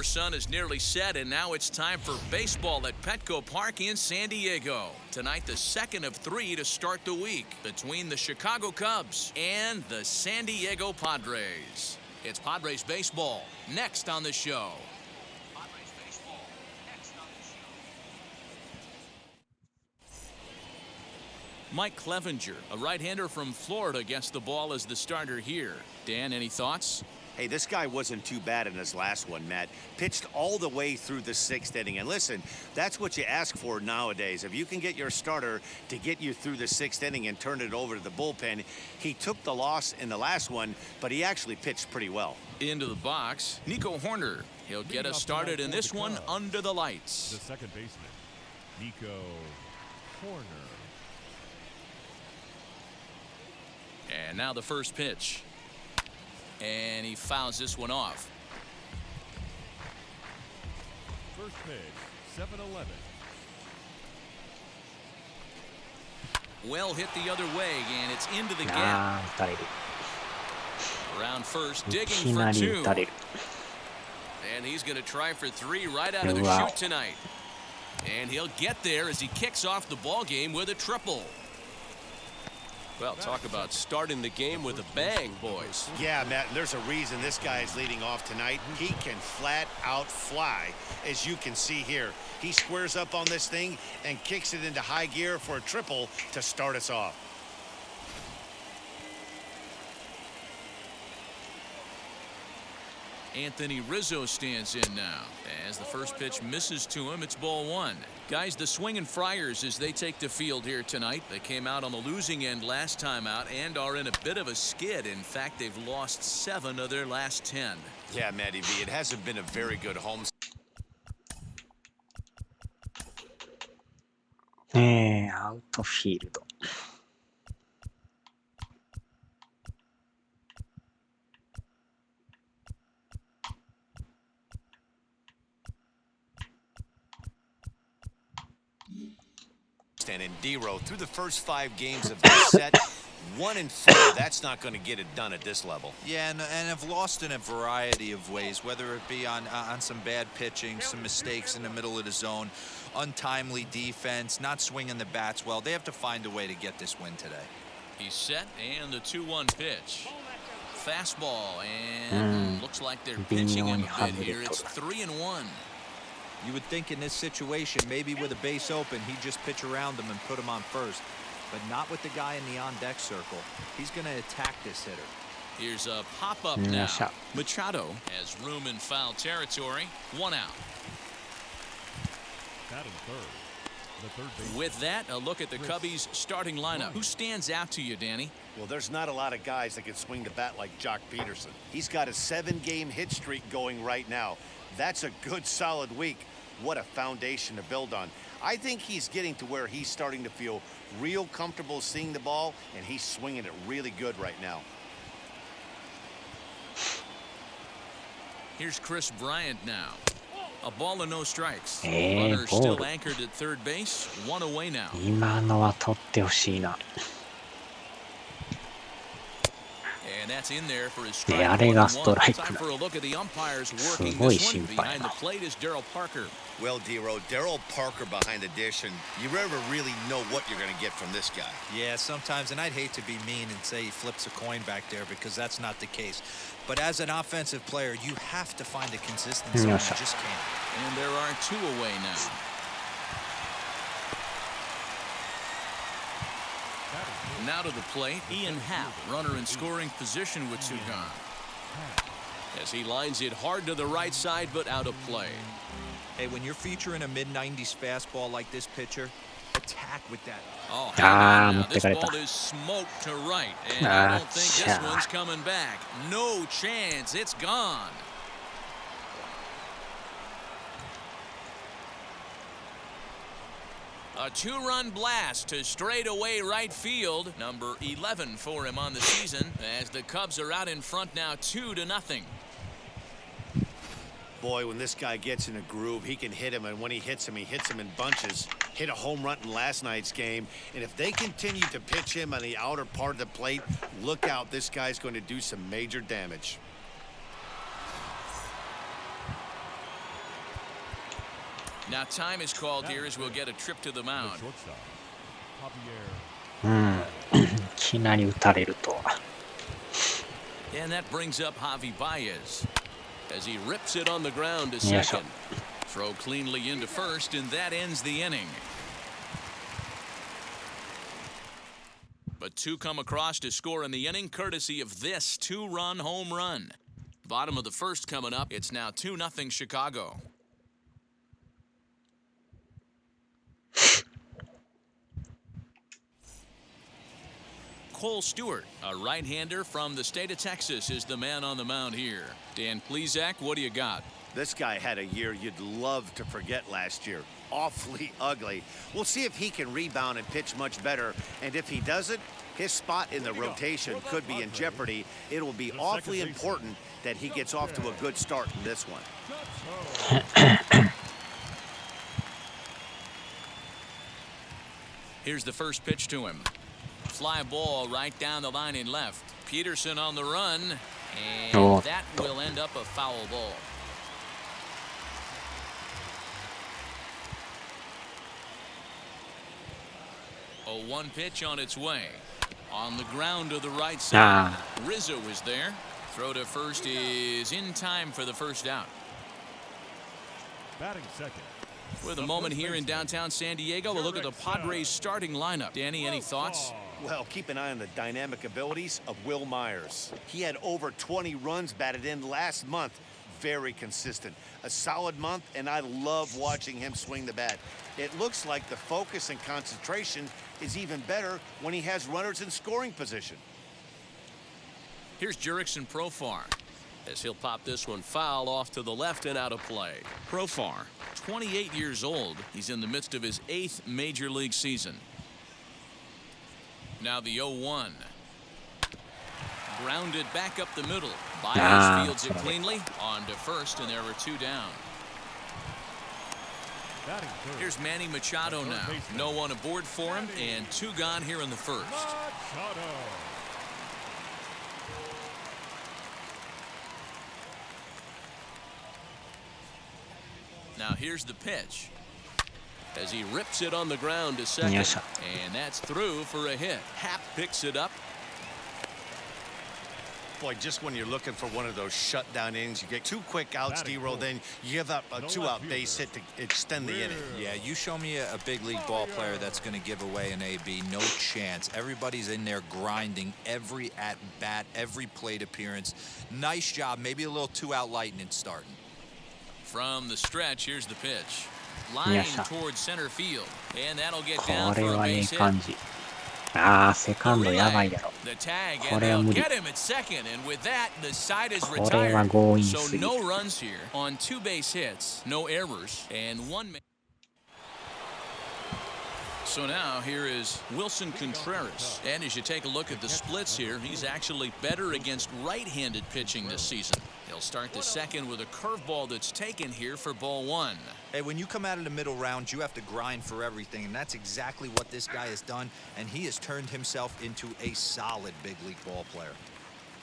summer sun is nearly set, and now it's time for baseball at Petco Park in San Diego. Tonight, the second of 3 to start the week between the Chicago Cubs and the San Diego Padres. It's Padres baseball next on the show. Padres baseball next on the show. Mike Clevenger, a right-hander from Florida, gets the ball as the starter here. Dan, any thoughts? Hey, this guy wasn't too bad in his last one, Matt. Pitched all the way through the 6th inning. And listen, that's what you ask for nowadays. If you can get your starter to get you through the 6th inning and turn it over to the bullpen, he took the loss in the last one, but he actually pitched pretty well. Into the box, Nico Horner. He'll get us started in this one under the lights. The second baseman, Nico Horner. And now the first pitch. And he fouls this one off. First pitch, 7-11. Well hit the other way, and it's into the gap. Around first, digging for 2. And he's going to try for 3 right out of the chute tonight. And he'll get there as he kicks off the ball game with a triple. Well, talk about starting the game with a bang, boys. Yeah, Matt, and there's a reason this guy is leading off tonight. He can flat out fly, as you can see here. He squares up on this thing and kicks it into high gear for a triple to start us off. Anthony Rizzo stands in now. As the first pitch misses to him, it's ball 1. Guys, the Swingin' Friars, as they take the field here tonight, they came out on the losing end last time out and are in a bit of a skid. In fact, they've lost 7 of their last 10. Yeah, Matty V, it hasn't been a very good home. Outfield. And D-Row through the first 5 games of this set, 1-4. That's not going to get it done at this level. Yeah, and have lost in a variety of ways, whether it be on some bad pitching, some mistakes in the middle of the zone, untimely defense, not swinging the bats well. They have to find a way to get this win today. He's set, and the 2-1 pitch. Fastball, and looks like they're pitching him a bit here. It's 3-1. You would think in this situation, maybe with a base open, he'd just pitch around him and put him on first. But not with the guy in the on-deck circle. He's going to attack this hitter. Here's a pop-up now. Machado has room in foul territory. 1 out. Batting third. The third baseman. With that, a look at the Cubbies' starting lineup. Who stands out to you, Danny? Well, there's not a lot of guys that can swing the bat like Jock Peterson. He's got a 7-game hit streak going right now. That's a good, solid week. What a foundation to build on. I think he's getting to where he's starting to feel real comfortable seeing the ball, and he's swinging it really good right now. Here's Chris Bryant now. A ball and no strikes. Runner still anchored at third base. 1 away now. 今のは取ってほしいな。 And that's in there for his で、あれがストライク Time だ。 for a look at the umpires す working ごい this one. 心配 Behind な。 the plate is Darryl Parker. Well, D-Row, Darryl Parker behind the dish, and you never really know what you're going to get from this guy. Yeah, sometimes, and I'd hate to be mean and say he flips a coin back there because that's not the case. But as an offensive player, you have to find a consistency. You just can't. And there are 2 away now. Now to the plate, Ian Happ, runner in scoring position with 2 gone. As he lines it hard to the right side, but out of play. Hey, when you're featuring a mid-90s fastball like this pitcher, attack with that. Oh, this 持ってかれた。 ball is smoked to right, and I don't think this one's coming back. No chance, it's gone. A 2-run blast to straightaway right field. Number 11 for him on the season, as the Cubs are out in front now 2-0. Boy, when this guy gets in a groove, he can hit him, and when he hits him in bunches. Hit a home run in last night's game, and if they continue to pitch him on the outer part of the plate, look out, this guy's going to do some major damage. Now time is called here as we'll get a trip to the mound. Shortstop, Javier. うん。いきなり打たれるとは。 And that brings up Javi Baez as he rips it on the ground to Yes, second. Throw cleanly into first, and that ends the inning. But two come across to score in the inning, courtesy of this two-run home run. Bottom of the first coming up. It's now 2-0 Chicago. Cole Stewart, a right-hander from the state of Texas, is the man on the mound here. Dan Plesac, what do you got? This guy had a year you'd love to forget last year. Awfully ugly. We'll see if he can rebound and pitch much better. And if he doesn't, his spot in the rotation could be in jeopardy. It will be awfully important that he gets off to a good start in this one. Here's the first pitch to him. Fly ball right down the line in left. Peterson on the run, and that will end up a foul ball. A one pitch on its way. On the ground to the right side. Rizzo is there. Throw to first is in time for the first out. Batting second. With a moment here in downtown San Diego, we'll look at the Padres starting lineup. Danny, any thoughts? Well, keep an eye on the dynamic abilities of Will Myers. He had over 20 runs batted in last month. Very consistent. A solid month, and I love watching him swing the bat. It looks like the focus and concentration is even better when he has runners in scoring position. Here's Jurickson Profar as he'll pop this one foul off to the left and out of play. Profar, 28 years old. He's in the midst of his 8th major league season. Now the 0-1. Grounded back up the middle. Baez fields it cleanly. On to first, and there were two down. Here's Manny Machado now. No one aboard for him, and two gone here in the first. Now here's the pitch as he rips it on the ground to second. And that's through for a hit. Happ picks it up. Boy, just when you're looking for one of those shutdown innings, you get two quick outs, D-roll, then you give up a two-out base hit to extend the inning. Yeah, you show me a big league ball player that's going to give away an AB. No chance. Everybody's in there grinding every at-bat, every plate appearance. Nice job. Maybe a little two-out lightning starting. From the stretch, here's the pitch. Line towards center field. And that'll get down for a base hit. セカンドやばいやろ。これは無理。これは強引すぎる。 So no runs here on 2 base hits, no errors, and 1. So now here is Wilson Contreras. And as you take a look at the splits here, he's actually better against right-handed pitching this season. He'll start the second with a curveball that's taken here for ball 1. Hey, when you come out of the middle round, you have to grind for everything, and that's exactly what this guy has done, and he has turned himself into a solid big league ball player.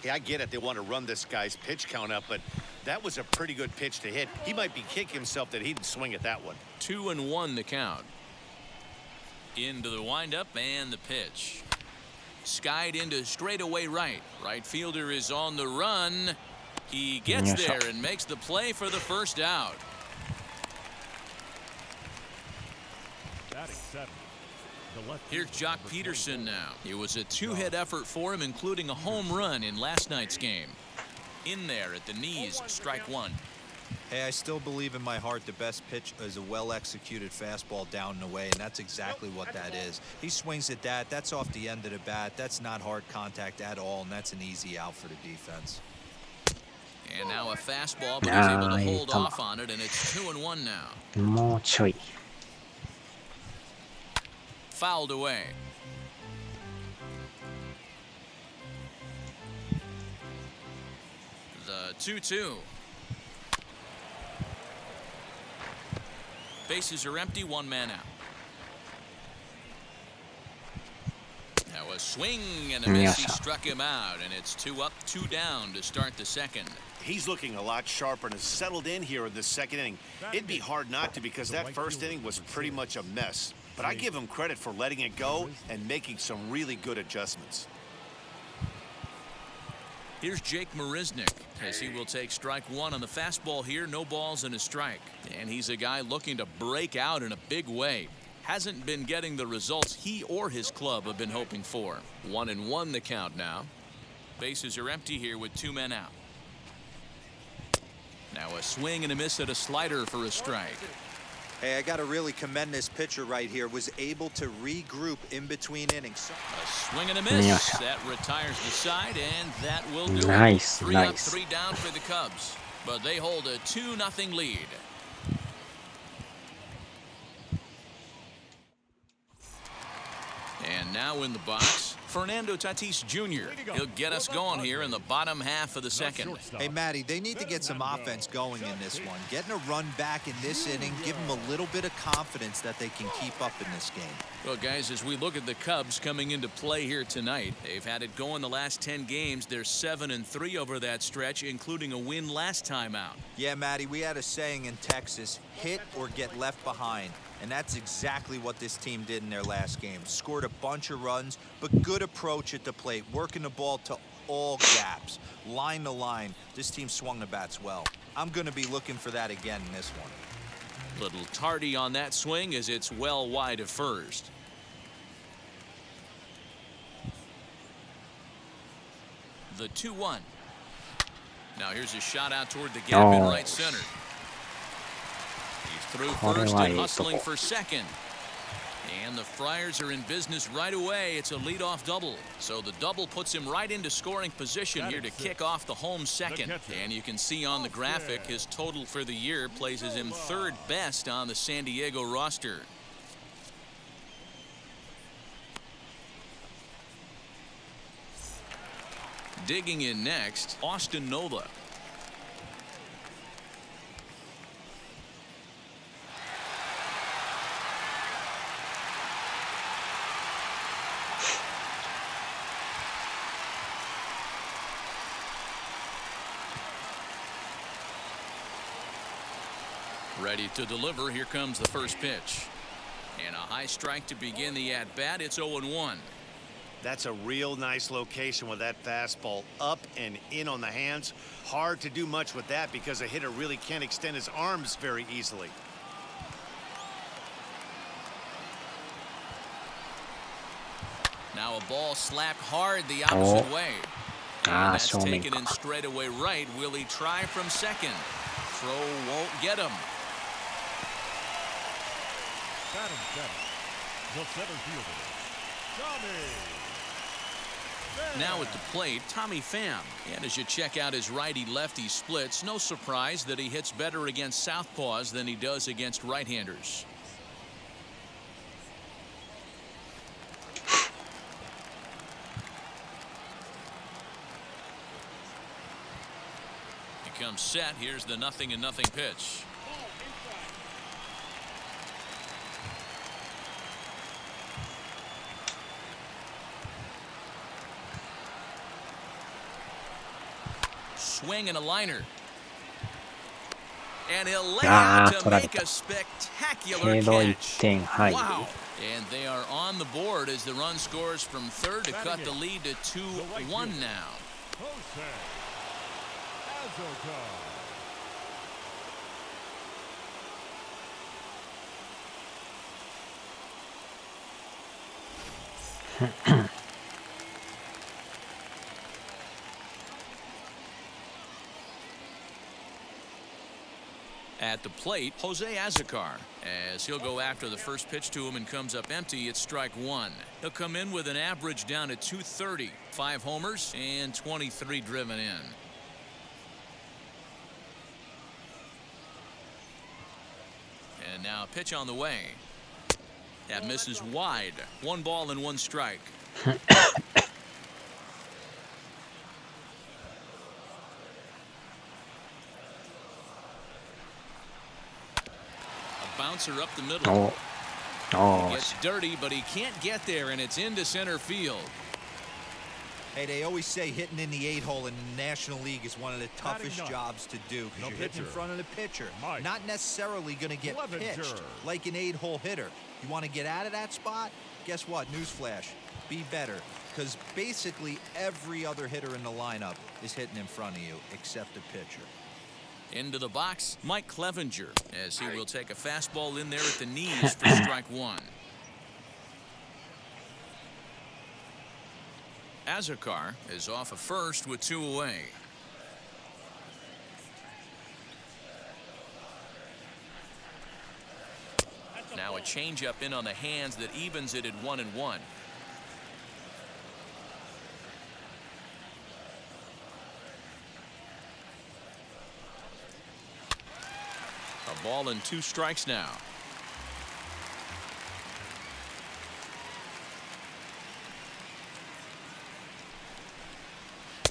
Yeah, I get it. They want to run this guy's pitch count up, but that was a pretty good pitch to hit. He might be kicking himself that he didn't swing at that one. 2-1 the count. Into the windup and the pitch. Skied into straightaway right. Right fielder is on the run. He gets there and makes the play for the first out. Here's Jock Peterson now. It was a 2-hit effort for him, including a home run in last night's game. In there at the knees, strike 1. Hey, I still believe in my heart the best pitch is a well-executed fastball down and away, and that's exactly what that is. He swings at that. That's off the end of the bat. That's not hard contact at all, and that's an easy out for the defense. And now a fastball, but he's able to hold off on it, and it's 2-1 now. もうちょい。 Fouled away. The 2-2. Bases are empty, 1 man out. Now a swing and a miss. He struck him out, and it's 2 up, 2 down to start the second. He's looking a lot sharper and has settled in here in this second inning. It'd be hard not to because that first inning was pretty much a mess. But I give him credit for letting it go and making some really good adjustments. Here's Jake Marisnick as he will take strike 1 on the fastball here. No balls and a strike. And he's a guy looking to break out in a big way. Hasn't been getting the results he or his club have been hoping for. 1-1 the count now. Bases are empty here with 2 men out. Now a swing and a miss at a slider for a strike. Hey, I got to really commend this pitcher right here. Was able to regroup in between innings. A swing and a miss. That retires the side, and that will do it. Nice, 3 nice. up, 3 down for the Cubs. But they hold a 2-0 lead. And now in the box, Fernando Tatis Jr. He'll get us going here in the bottom half of the second. Hey, Matty, they need to get some offense going in this one. Getting a run back in this inning, give them a little bit of confidence that they can keep up in this game. Well, guys, as we look at the Cubs coming into play here tonight, they've had it going the last 10 games. They're 7-3 over that stretch, including a win last time out. Yeah, Matty, we had a saying in Texas, hit or get left behind. And that's exactly what this team did in their last game. Scored a bunch of runs, but good approach at the plate, working the ball to all gaps, line to line. This team swung the bats well. I'm going to be looking for that again in this one. Little tardy on that swing as it's well wide of first. The 2-1. Now here's a shot out toward the gap in right center. He's through first and hustling for second. And the Friars are in business right away. It's a leadoff double. So the double puts him right into scoring position here to kick off the home second. And you can see on the graphic his total for the year places him 3rd best on the San Diego roster. Digging in next, Austin Nola. Ready to deliver. Here comes the first pitch. And a high strike to begin the at-bat. It's 0-1. That's a real nice location with that fastball up and in on the hands. Hard to do much with that because a hitter really can't extend his arms very easily. Now a ball slapped hard the opposite way. And that's taken in straightaway right. Will he try from second? Throw won't get him. The center fielder, Tommy. Now at the plate, Tommy Pham. And as you check out his righty-lefty splits, no surprise that he hits better against southpaws than he does against right-handers. He comes set. Here's the 0-0 pitch. Swing and a liner. And he'll lay out to make a spectacular catch. Wow. And they are on the board as the run scores from third to cut the lead to 2-1 now. At the plate, Jose Azocar, as he'll go after the first pitch to him and comes up empty. It's strike 1. He'll come in with an average down at 230, 5 homers and 23 driven in. And now a pitch on the way. That misses wide. 1 ball and 1 strike. Bouncer up the middle. He gets dirty, but he can't get there, and it's into center field. Hey, they always say hitting in the 8-hole in the National League is one of the toughest jobs to do because you're hitting in front of the pitcher. Not necessarily going to get pitched like an 8-hole hitter. You want to get out of that spot? Guess what? Newsflash. Be better. Because basically every other hitter in the lineup is hitting in front of you except the pitcher. Into the box, Mike Clevenger, as he will take a fastball in there at the knees for strike one. Azarkar is off of first with 2 away. Now a changeup in on the hands that evens it at 1-1. A ball and 2 strikes now.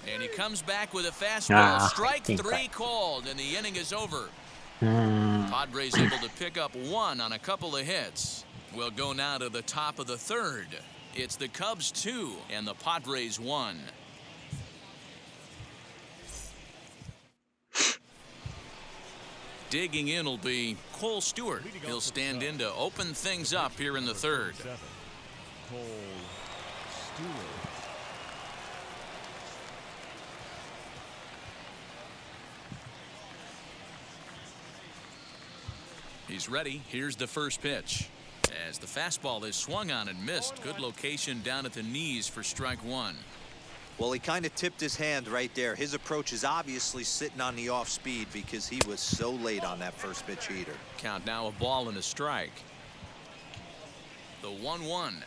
And he comes back with a fastball. Strike 3 called, and the inning is over. Padres able to pick up 1 on a couple of hits. We'll go now to the top of the 3rd. It's the Cubs 2 and the Padres 1. Digging in will be Cole Stewart. He'll stand in to open things up here in the 3rd. Cole Stewart. He's ready. Here's the first pitch. As the fastball is swung on and missed. Good location down at the knees for strike 1. Well, he kind of tipped his hand right there. His approach is obviously sitting on the off speed because he was so late on that first pitch heater. Count now a ball and a strike. The 1-1.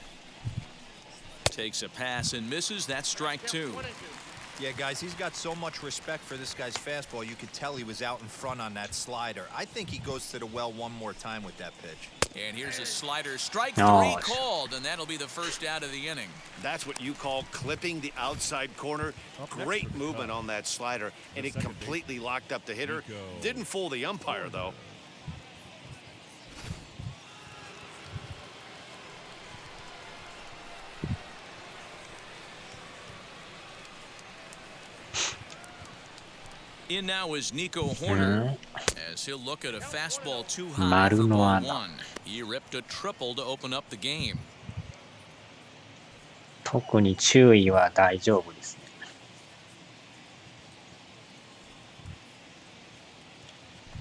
Takes a pass and misses. That's strike 2. Yeah, guys, he's got so much respect for this guy's fastball. You could tell he was out in front on that slider. I think he goes to the well one more time with that pitch. And here's a slider. Strike 3 called, and that'll be the first out of the inning. That's what you call clipping the outside corner. Great movement on that slider, and it completely locked up the hitter. Didn't fool the umpire, though. In now is Nico Horner, as he'll look at a fastball too high for ball 1. He ripped a triple to open up the game. 特に注意は大丈夫ですね。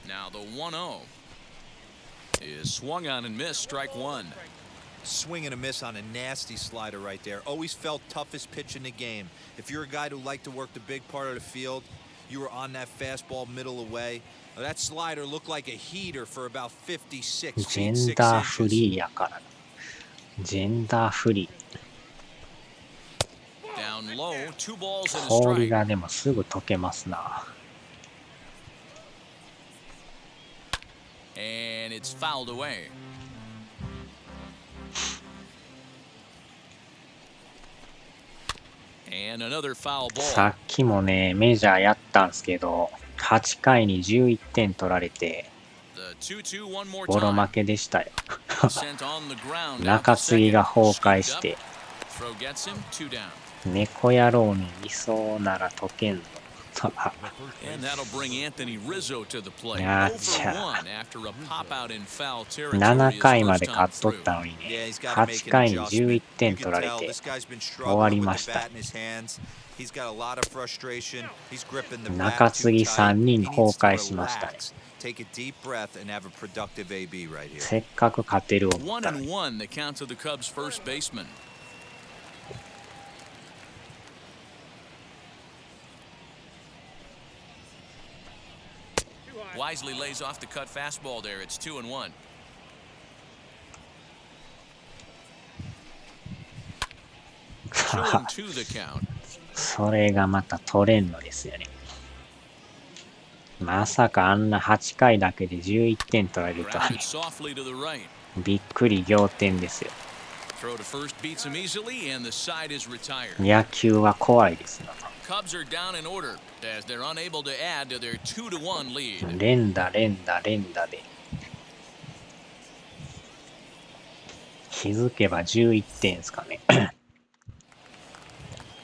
Now the 1-0 is swung on and missed. Strike 1. Swing and a miss on a nasty slider right there. Always felt toughest pitch in the game. If you're a guy who liked to work the big part of the field, you were on that fastball middle away. That slider looked like a heater for about 56 feet, 6 inches. ジェンダーフリーやから。ジェンダーフリー。Down low, 2 balls and a 氷 strike. がでもすぐ溶けますな。And it's fouled away. And another foul ball. さっきもね、メジャーやったんすけど、8回に11点取られて、 The 2-2 one more ボロ time. 負けでしたよ。 Sent on the ground 中 after 継ぎ second. が崩壊して、 Throw gets him 2 down. 猫野郎にいそうなら解けんの。And that'll bring Anthony Rizzo to the plate. や 0 っち for ゃ。 1 after a pop out in foul territory. 7回ま his で first 勝っ time とっ through. たのにね、 Yeah, he's got to 8 make 回 an に adjustment. 11点 You 取 can られ tell て this guy's been 終わ struggling り with ま the した。 bat in his hands. He's got a lot of frustration. He's gripping the bat 中継 too ぎ tight. 3 He 人 needs 崩 to 壊しましたね。 relax, take a deep breath, and have a productive AB right here. せっかく勝てる思ったのに。 1-1 the count to the Cubs first baseman. Wisely lays off the cut fastball there. It's 2-1. 2-2 the count. それがまた取れんのですよね。まさかあんな8回だけで11点取られるとは Grounded ね。 softly to the right. びっくり仰天ですよ。 Throw to first beats him easily, and the side is retired. 野球は怖いですよ。 Cubs are down in order as they're unable to add to their 2-1 lead. 連打連打連打で。気づけば11点ですかね。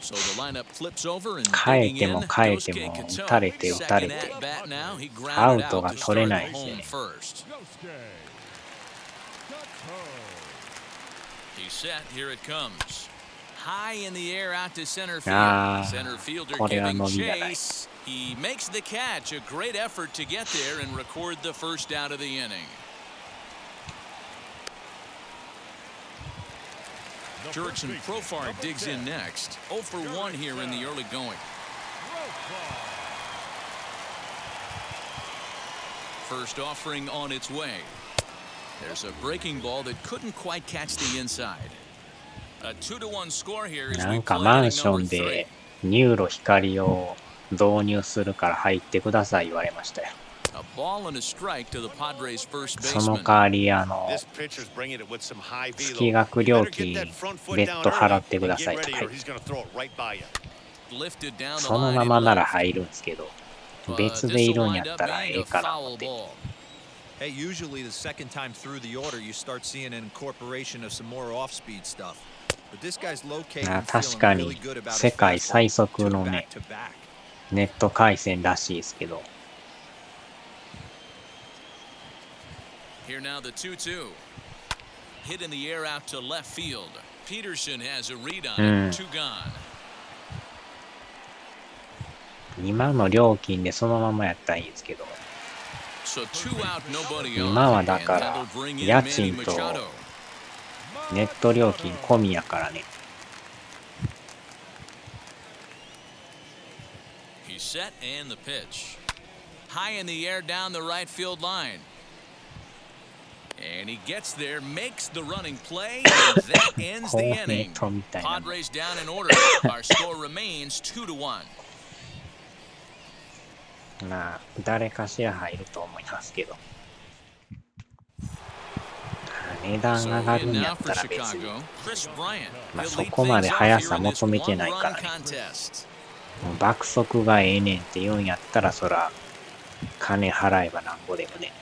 So the lineup flips over and 変え digging て in. も変えて Yosuke も Katoa. 打たれて打たれ Second て at bat now. He ア grounded ウト out が to 取れ start な the いですよ home ね。 first. He's set. Here it comes. High in the air out to center field. Center fielder これは giving 伸びがない。 chase. He makes the catch. A great effort to get there and record the first out of the inning. Jurickson Profar digs in next. 0 for 1 here in the early going. First offering on its way. There's a breaking ball that couldn't quite catch the inside. A 2-1 score here as な we んか play マン inning ショ number ンで 3. ニューロ光を導入するから入ってください言われましたよ。A ball and a strike to the Padres first その baseman. 代わりThis pitcher's bringing it with some high 月 velo. 額 You 料 better 金 get that front foot 別 down 途払 early ってく and ださ get いと ready か or he's going to throw it right by you. Lifted down the その line ま in まなら left. 入るんですけど But 別 this でい will るん wind やっ up たら being ええ a かな思 foul って。 ball. Hey, usually the second time through the order, you start seeing an incorporation of some more off-speed stuff. But this guy's located and 確か feeling に really good about 世 his 界最 fastball. 速 Two のね back-to-back. ネット回線らしいですけど Here now the 2-2. Hit in the air out to left field. Peterson has a read on it. Two gone. 今の料金でそのままやったらいいんですけど So two out, nobody 今 on. はだ And から that'll bring in 家 Manny 賃と Machado. ネット料金込みやからね He's set and the pitch. High in the air down the right field line. And he gets there, makes the running play, and that ends the コーネ inning. ットみたいな Padres down in order. Our score remains 2-1. まあ誰かしら入ると思いますけど値段 So 上が in るんや now っ for たら別に Chicago, Chris Bryant. まあ He'll そ lead こまで things off 速 here さ in this 求めてないから one-run ね contest. 爆速がええねんって言うんやったらそら金払えばなんぼでもね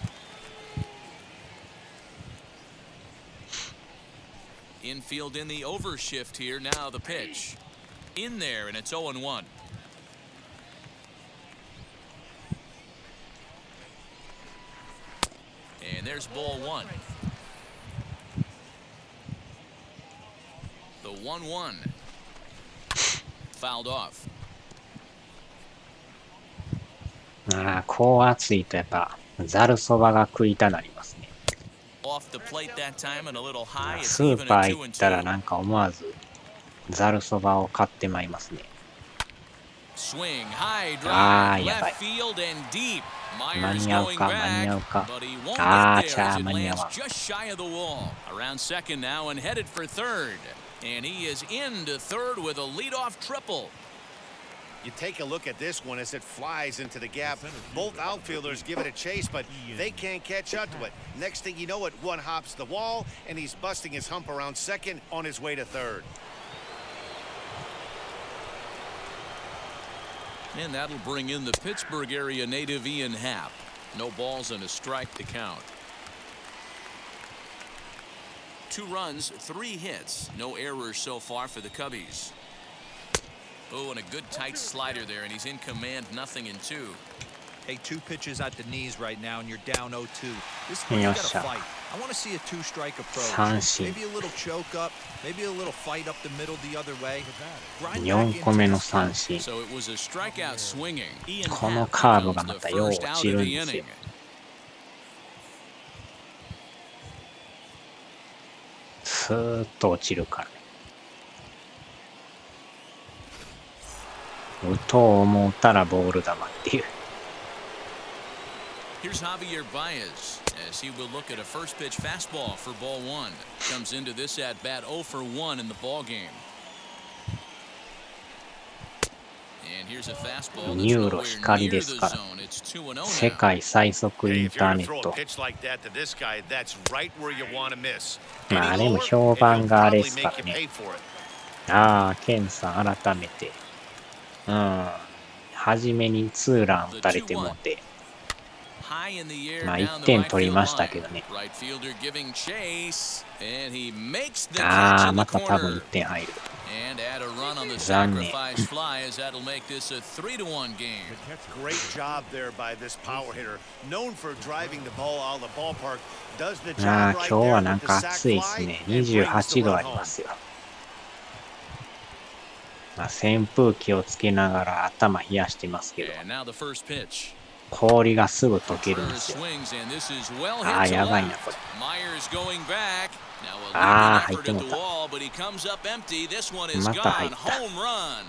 Infield in the overshift here. Now the pitch. In there, and it's 0-1. And there's ball one. The 1-1. Fouled off. ああこう暑いとやっぱざるそばが食いたなりますね Off the plate that time and a little high. It's スー even パ at ー行ったら 2-2. なんか思わずざるそばを買ってまいりますね Swing, high Ah, drive, yeah, left but- field and deep. Myers 間に合う going か間に合う back, か but he won't ああ get ち there ゃ as あ it 間に合 lands わん just shy of the wall. Around second now and headed for third. And he is into third with a leadoff triple. You take a look at this one as it flies into the gap. Both outfielders give it a chase, but they can't catch up to it. Next thing you know it, one hops the wall, and he's busting his hump around second on his way to third. And that'll bring in the Pittsburgh area native Ian Happ. No balls and a strike to count. 2 runs, 3 hits. No errors so far for the Cubbies. Oh, and a good tight slider there, and he's in command, 0-2. Hey, 2 pitches at the knees right now, and you're down 0-2. This one's got to fight. I want to see a 2-strike approach. 三振 Maybe a little choke up, maybe a little fight up the middle the other way. Grind 4 back 個目 into の this 三振 So it was a strikeout swinging. Ian この Happ カーブが becomes ま the たよう first 落 out ち of るん the ですよ inning. スーッと落ちるからね打とう思ったらボール球っていう Here's Javier Baez as he will look at a first pitch fastball for ball 1. Comes into this at bat 0 for 1 in the ball game. And here's a fastball ニ that's ューロ nowhere 光 near で the すから zone. It's 2-0世 now. 界最速イ Hey, ン if タ you're ー going ネ to ッ throw a ト pitch like that to this guy, that's right where you want to miss. まあ Any でも lower, 評 and 判 he'll があれで probably すか make ら you ね pay for it. ああケンさん改めて初めにツーラン打たれてもうて High in the air まあ down 1 the 点 right 取り field ました line. けどね Right fielder giving chase, and he makes the あ catch あ in ま the た多分 corner. 1点入る And add a run on the 残念。 sacrifice fly as that'll make this a 3-1 game. Great job there by this power hitter. Known for driving the ball out of the ballpark. Does the ああ、 job 今 right 日は there なん with か the sac 暑いです fly ね。 and brings the 28度 run ありま home. すよ。まあ、扇風機をつけながら頭冷やしてますけど、 And now the first pitch. 氷がすぐ溶けるんで Contreras すよ。 swings and this is well ああ、 hit to やばいな、 left. これ。 Myers going back. Now a Ah, leaping effort at 入っても the た。 wall, but he comes up empty. This one is また入っ gone. た。 Home run.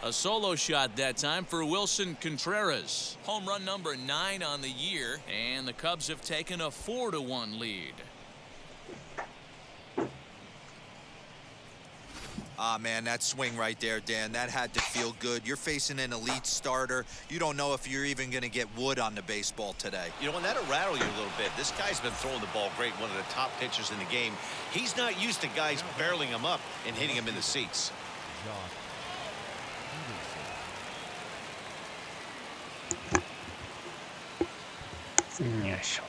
A solo shot that time for Wilson Contreras. Home run number 9 on the year, and the Cubs have taken a 4-1 lead. Ah, man, that swing right there, Dan, that had to feel good. You're facing an elite starter. You don't know if you're even going to get wood on the baseball today. You know, and that'll rattle you a little bit. This guy's been throwing the ball great, one of the top pitchers in the game. He's not used to guys barreling him up and hitting him in the seats.よいしょ。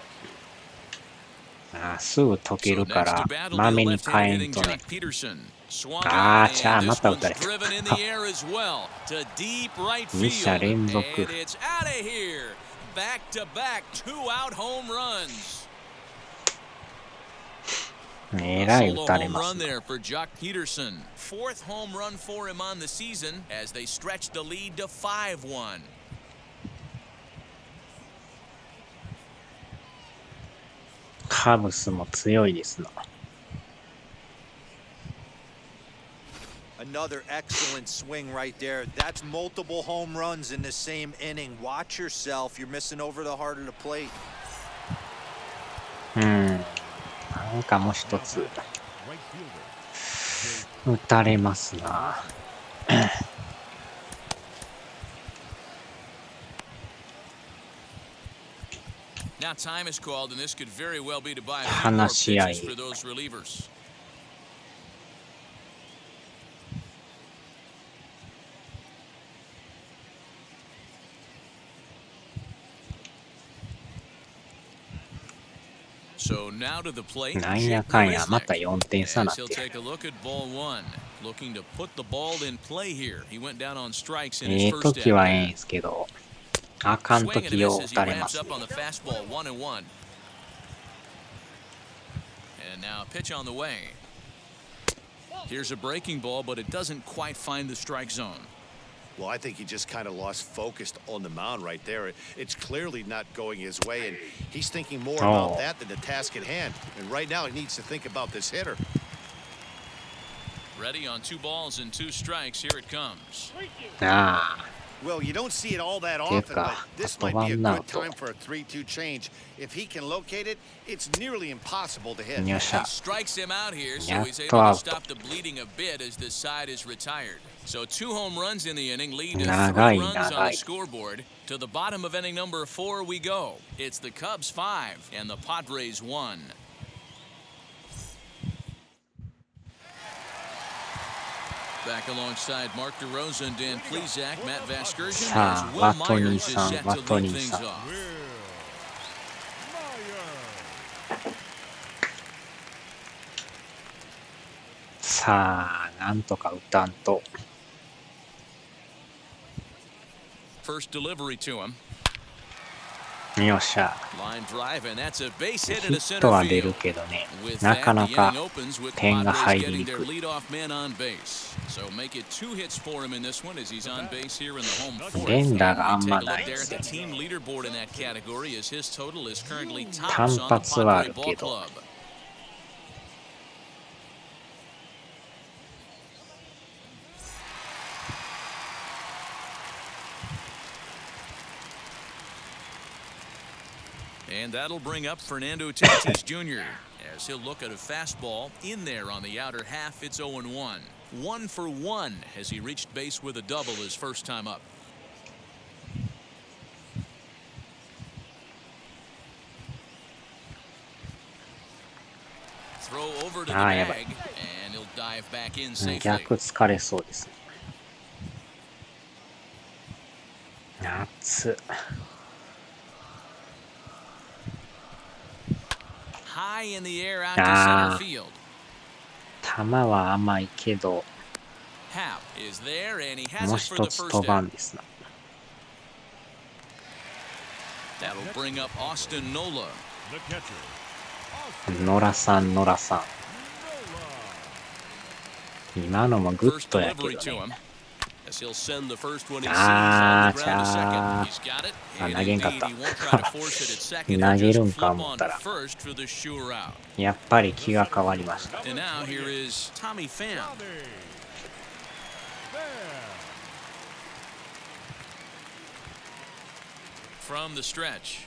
ああ、すぐ溶け So るか next ら to bat will ま be め the に変え left-handed ん hitting とね。 Jock Peterson. Swung ああ、 on, ちゃあ、 and ま this た打 one's たれた。 driven in the air as well to deep right 2者 field. 連 And 続。 it's out of here. Back-to-back two-out home runs. え A らい solo 打たれ home ます run ね。 there for Jock Peterson. Fourth home run for him on the season as they stretch the lead to 5-1. カブスも強いですな。 Another excellent swing right there. That's multiple home runs in the same inning. Watch yourself. You're missing over the heart of the plate. なんかもう一つ Right fielder. 打たれますな。 Now time is called, and this could very well be to buy a few more 話し合い。 pitches for those relievers. So now to the plate. なんやかんやまた4点差な As っ he'll て。 take a look at ball one, looking to put the ball in play here. He went down on strikes in え his え first 時はええん at すけど、あかん bat. Swing and 時 a よ miss 打 as he たれ ramps ます up ね。 on the fastball, 1-1. And now a pitch on the way. Here's a breaking ball, but it doesn't quite find the strike zone. Well, I think he just kind of lost focus on the mound right there. It's clearly not going his way, and he's thinking more about that than the task at hand. And right now, he needs to think about this hitter. Ready on 2 balls and 2 strikes. Here it comes. ああ、 Well, you don't see it all that often, but this might be a good time for a 3-2 change. If he can locate it, it's nearly impossible to hit. よっし He ゃ。 strikes him out here, so やっ he's able とア to ウト。 stop the bleeding a bit as this side is retired. So 2 home runs in the inning lead to 長 3 い runs on 長 the い。 scoreboard. To the bottom of inning number 4 we go. It's the Cubs 5 and the Padres 1. Back alongside Mark DeRosa and Dan Plesac, Matt Vasgersian, さあ、 as Will ワトニー Myers is さん、 set ワ to ト lead ニー things さん。 off. さあ、なんとか打たんと。 First delivery to him. よっしゃ。 Line drive, and that's a base hit ヒ into ッ center トは出る field. けどね、 With な that, かな the か inning opens with the 点が Padres 入り getting に their くい。 leadoff man on base. So make it 2 hits for him in this one as he's on base here in the home 連 fourth. 打があ And ん we ま take a な look いん there で at す the よね。 team leaderboard in that category as his total is currently tops 単 on the 発はあ Padre る ball けど。 club. And that'll bring up Fernando Tatis Jr. as he'll look at a fastball in there on the outer half. It's 0-1. 1 for 1 as he reached base with a double his first time up. Throw over to the bag, and he'll dive back in safely. 逆疲れそうですね。熱っ。high in the air out to center field. 球は甘いけど、 Happ is there, and he has もう it for 一 the つ first 飛ば out. んですな。That'll bring up Austin Nola. The catcher. ノラさん、ノラさん。今のもグッ First ドやけ delivery ど to ね。 him. As he'll send the first one he sees Ah, on the ground to second. cha. He's got it. Ah, And 投げんかっ indeed, た。 he won't try to force it at second. 投 He'll げるん just か flip 思っ on たら、 first for the sure out. やっぱり気が変わりました。 And now here is Tommy Pham. From the stretch.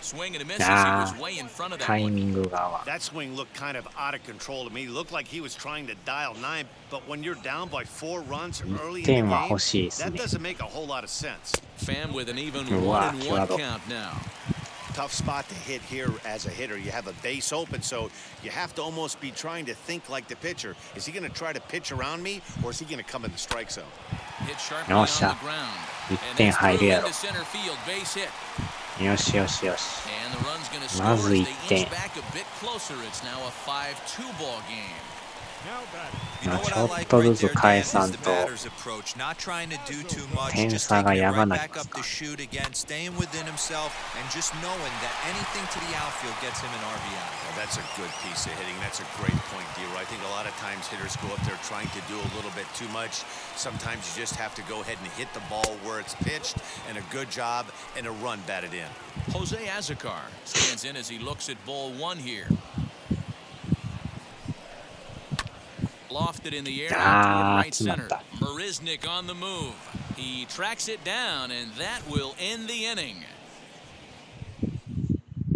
Swing and a miss as he was way in front of that タイ one. ミングが合わん。 That swing looked kind of out of control to me. Looked like he was trying to dial 9, but when you're down by 4 runs early in the 点は game, 欲しいですね。 that doesn't make a whole lot of sense. Pham with an even Wow, 1-1 際ど。 count now. Tough spot to hit here as a hitter. You have a base open, so you have to almost be trying to think like the pitcher. Is he going to try to pitch around me, or is he going to come in the strike zone? Hit sharply よ on っし the ゃ。 ground. 1 And 点 it's 入 through るやろ。 into center field. Base hit. よしよしよし。 And the run's going to ま score ず as 1 they 点。 inch back a bit closer. It's now a 5-2 ball game. Now batting. You know ち what ょ I っ like と right ずつ there, 返 Dan, さ is ん the と、 batter's approach. Not trying to do too much, 点 just 差が taking it やば right なり back ます up か the chute again, staying within himself, and just knowing that anything to the outfield gets him an RBI. Well, that's a good piece of hitting. That's a great point, Dero. I think a lot of times hitters go up there trying to do a little bit too much. Sometimes you just have to go ahead and hit the ball where it's pitched, and a good job, and a run batted in. Jose Azocar stands in as he looks at ball 1 here. Lofted in the air out toward right 詰まっ center. た。 Marisnik on the move. He tracks it down, and that will end the inning.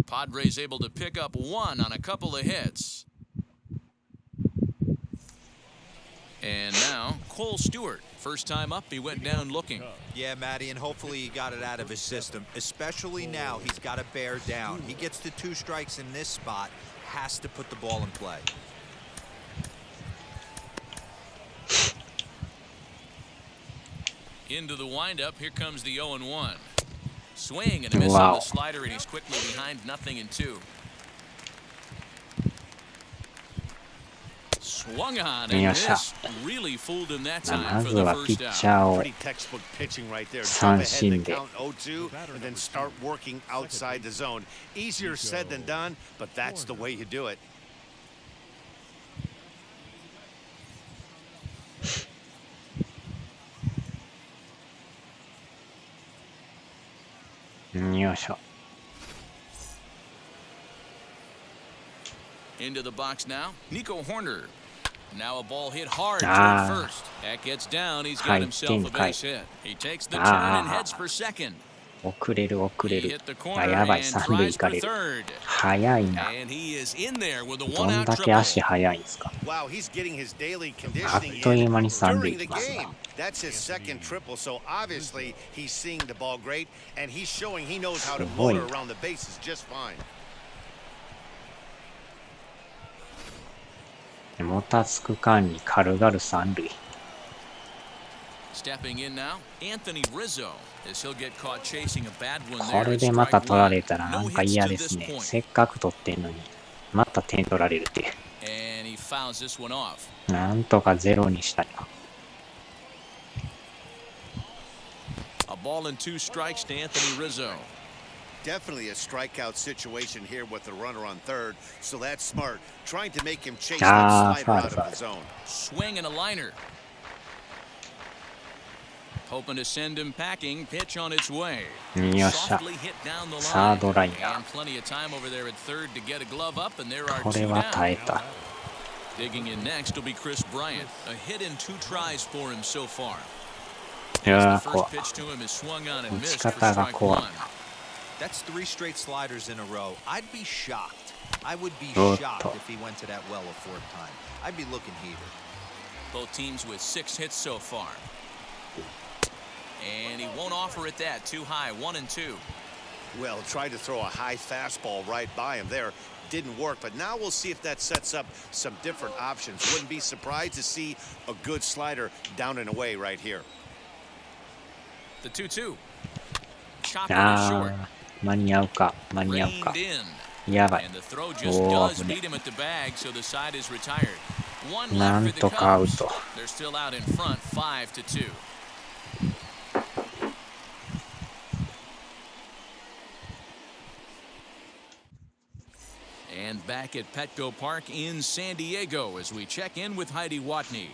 Padres able to pick up 1 on a couple of hits. And now Cole Stewart. First time up, he went down looking. Yeah, Matty, and hopefully he got it out of his system. Especially now, he's got to bear down. He gets to 2 strikes in this spot, has to put the ball in play. Into the windup, here comes the 0-1. Swing and a miss on Wow. the slider, and he's quickly behind 0-2. Swung on and よっしゃ。 missed. Really fooled him that ま time ず for the はピ first ッ out. チャーを Pretty textbook pitching right there. Jump 三 ahead 振 and で count 0-2, and then start working outside the zone. Easier said than done, but that's the way you do it. よいしょ。 Into the box now, Nico Horner. Now a ball hit hard Ah. toward first. That gets down. He's got はい、 himself a かい。 base hit. He takes the turn Ah. and heads for second. 遅れる遅れ He る hit。the あ、 corner やばい、 and 三塁 tries 行か for れる。 third. 早いな。 And he is in there with a どん one-out だけ triple. 足速いんですか。 Wow, he's getting his daily あっ conditioning という in 間に三塁 during 行 the きますな game. That's his second triple, so obviously he's seeing the ball great, and he's showing he knows how to すごい motor な。 around the bases just fine. もたつく間に軽々三塁。 Stepping in now, Anthony Rizzo, as he'll get caught chasing a bad one こ there れ at でまた strike 取ら one. れたらな No んか hits 嫌 to で this すね。 point. せっかく取ってんのに、また点取られるって。 And he fouls this one off. なんとかゼロにしたいな。 A ball and 2 strikes to Anthony Rizzo. Definitely a strikeout situation here with the runner on third, so that's smart. Trying to make him chase Ah, that slider foul, out of foul. the zone. Swing and a liner. Hoping to send him packing. Pitch on its way. よっしゃ。 Softly hit down the サー line. ドライナー。 And plenty of time over there at third to get a glove up, and there are これ 2は down. 耐えた。 Digging in next will be Chris Bryant. A hit in 2 tries for him so far. いや The ー、怖 first pitch to him is swung on and 打ち missed for 方が strike 怖い one. な。 That's 3 straight sliders in a row. I'd be shocked. I would be おっ shocked と。 if he went to that well a 4th time. I'd be looking heated. Both teams with 6 hits so far. And he won't offer it that. Too high. 1 and 2. Well, tried to throw a high fastball right by him there. Didn't work, but now we'll see if that sets up some different options. Wouldn't be surprised to see a good slider down and away right here. The 2-2. Chopping it あ short. ー、間に合うか、間に合うか Reined。in. やばい。 And the throw just お does ー、危ね beat him at the bag, so the side is retired. One な left ん for the とかアウ Cubs. ト。 They're still out in front, 5-2. And back at Petco Park in San Diego as we check in with Heidi Watney.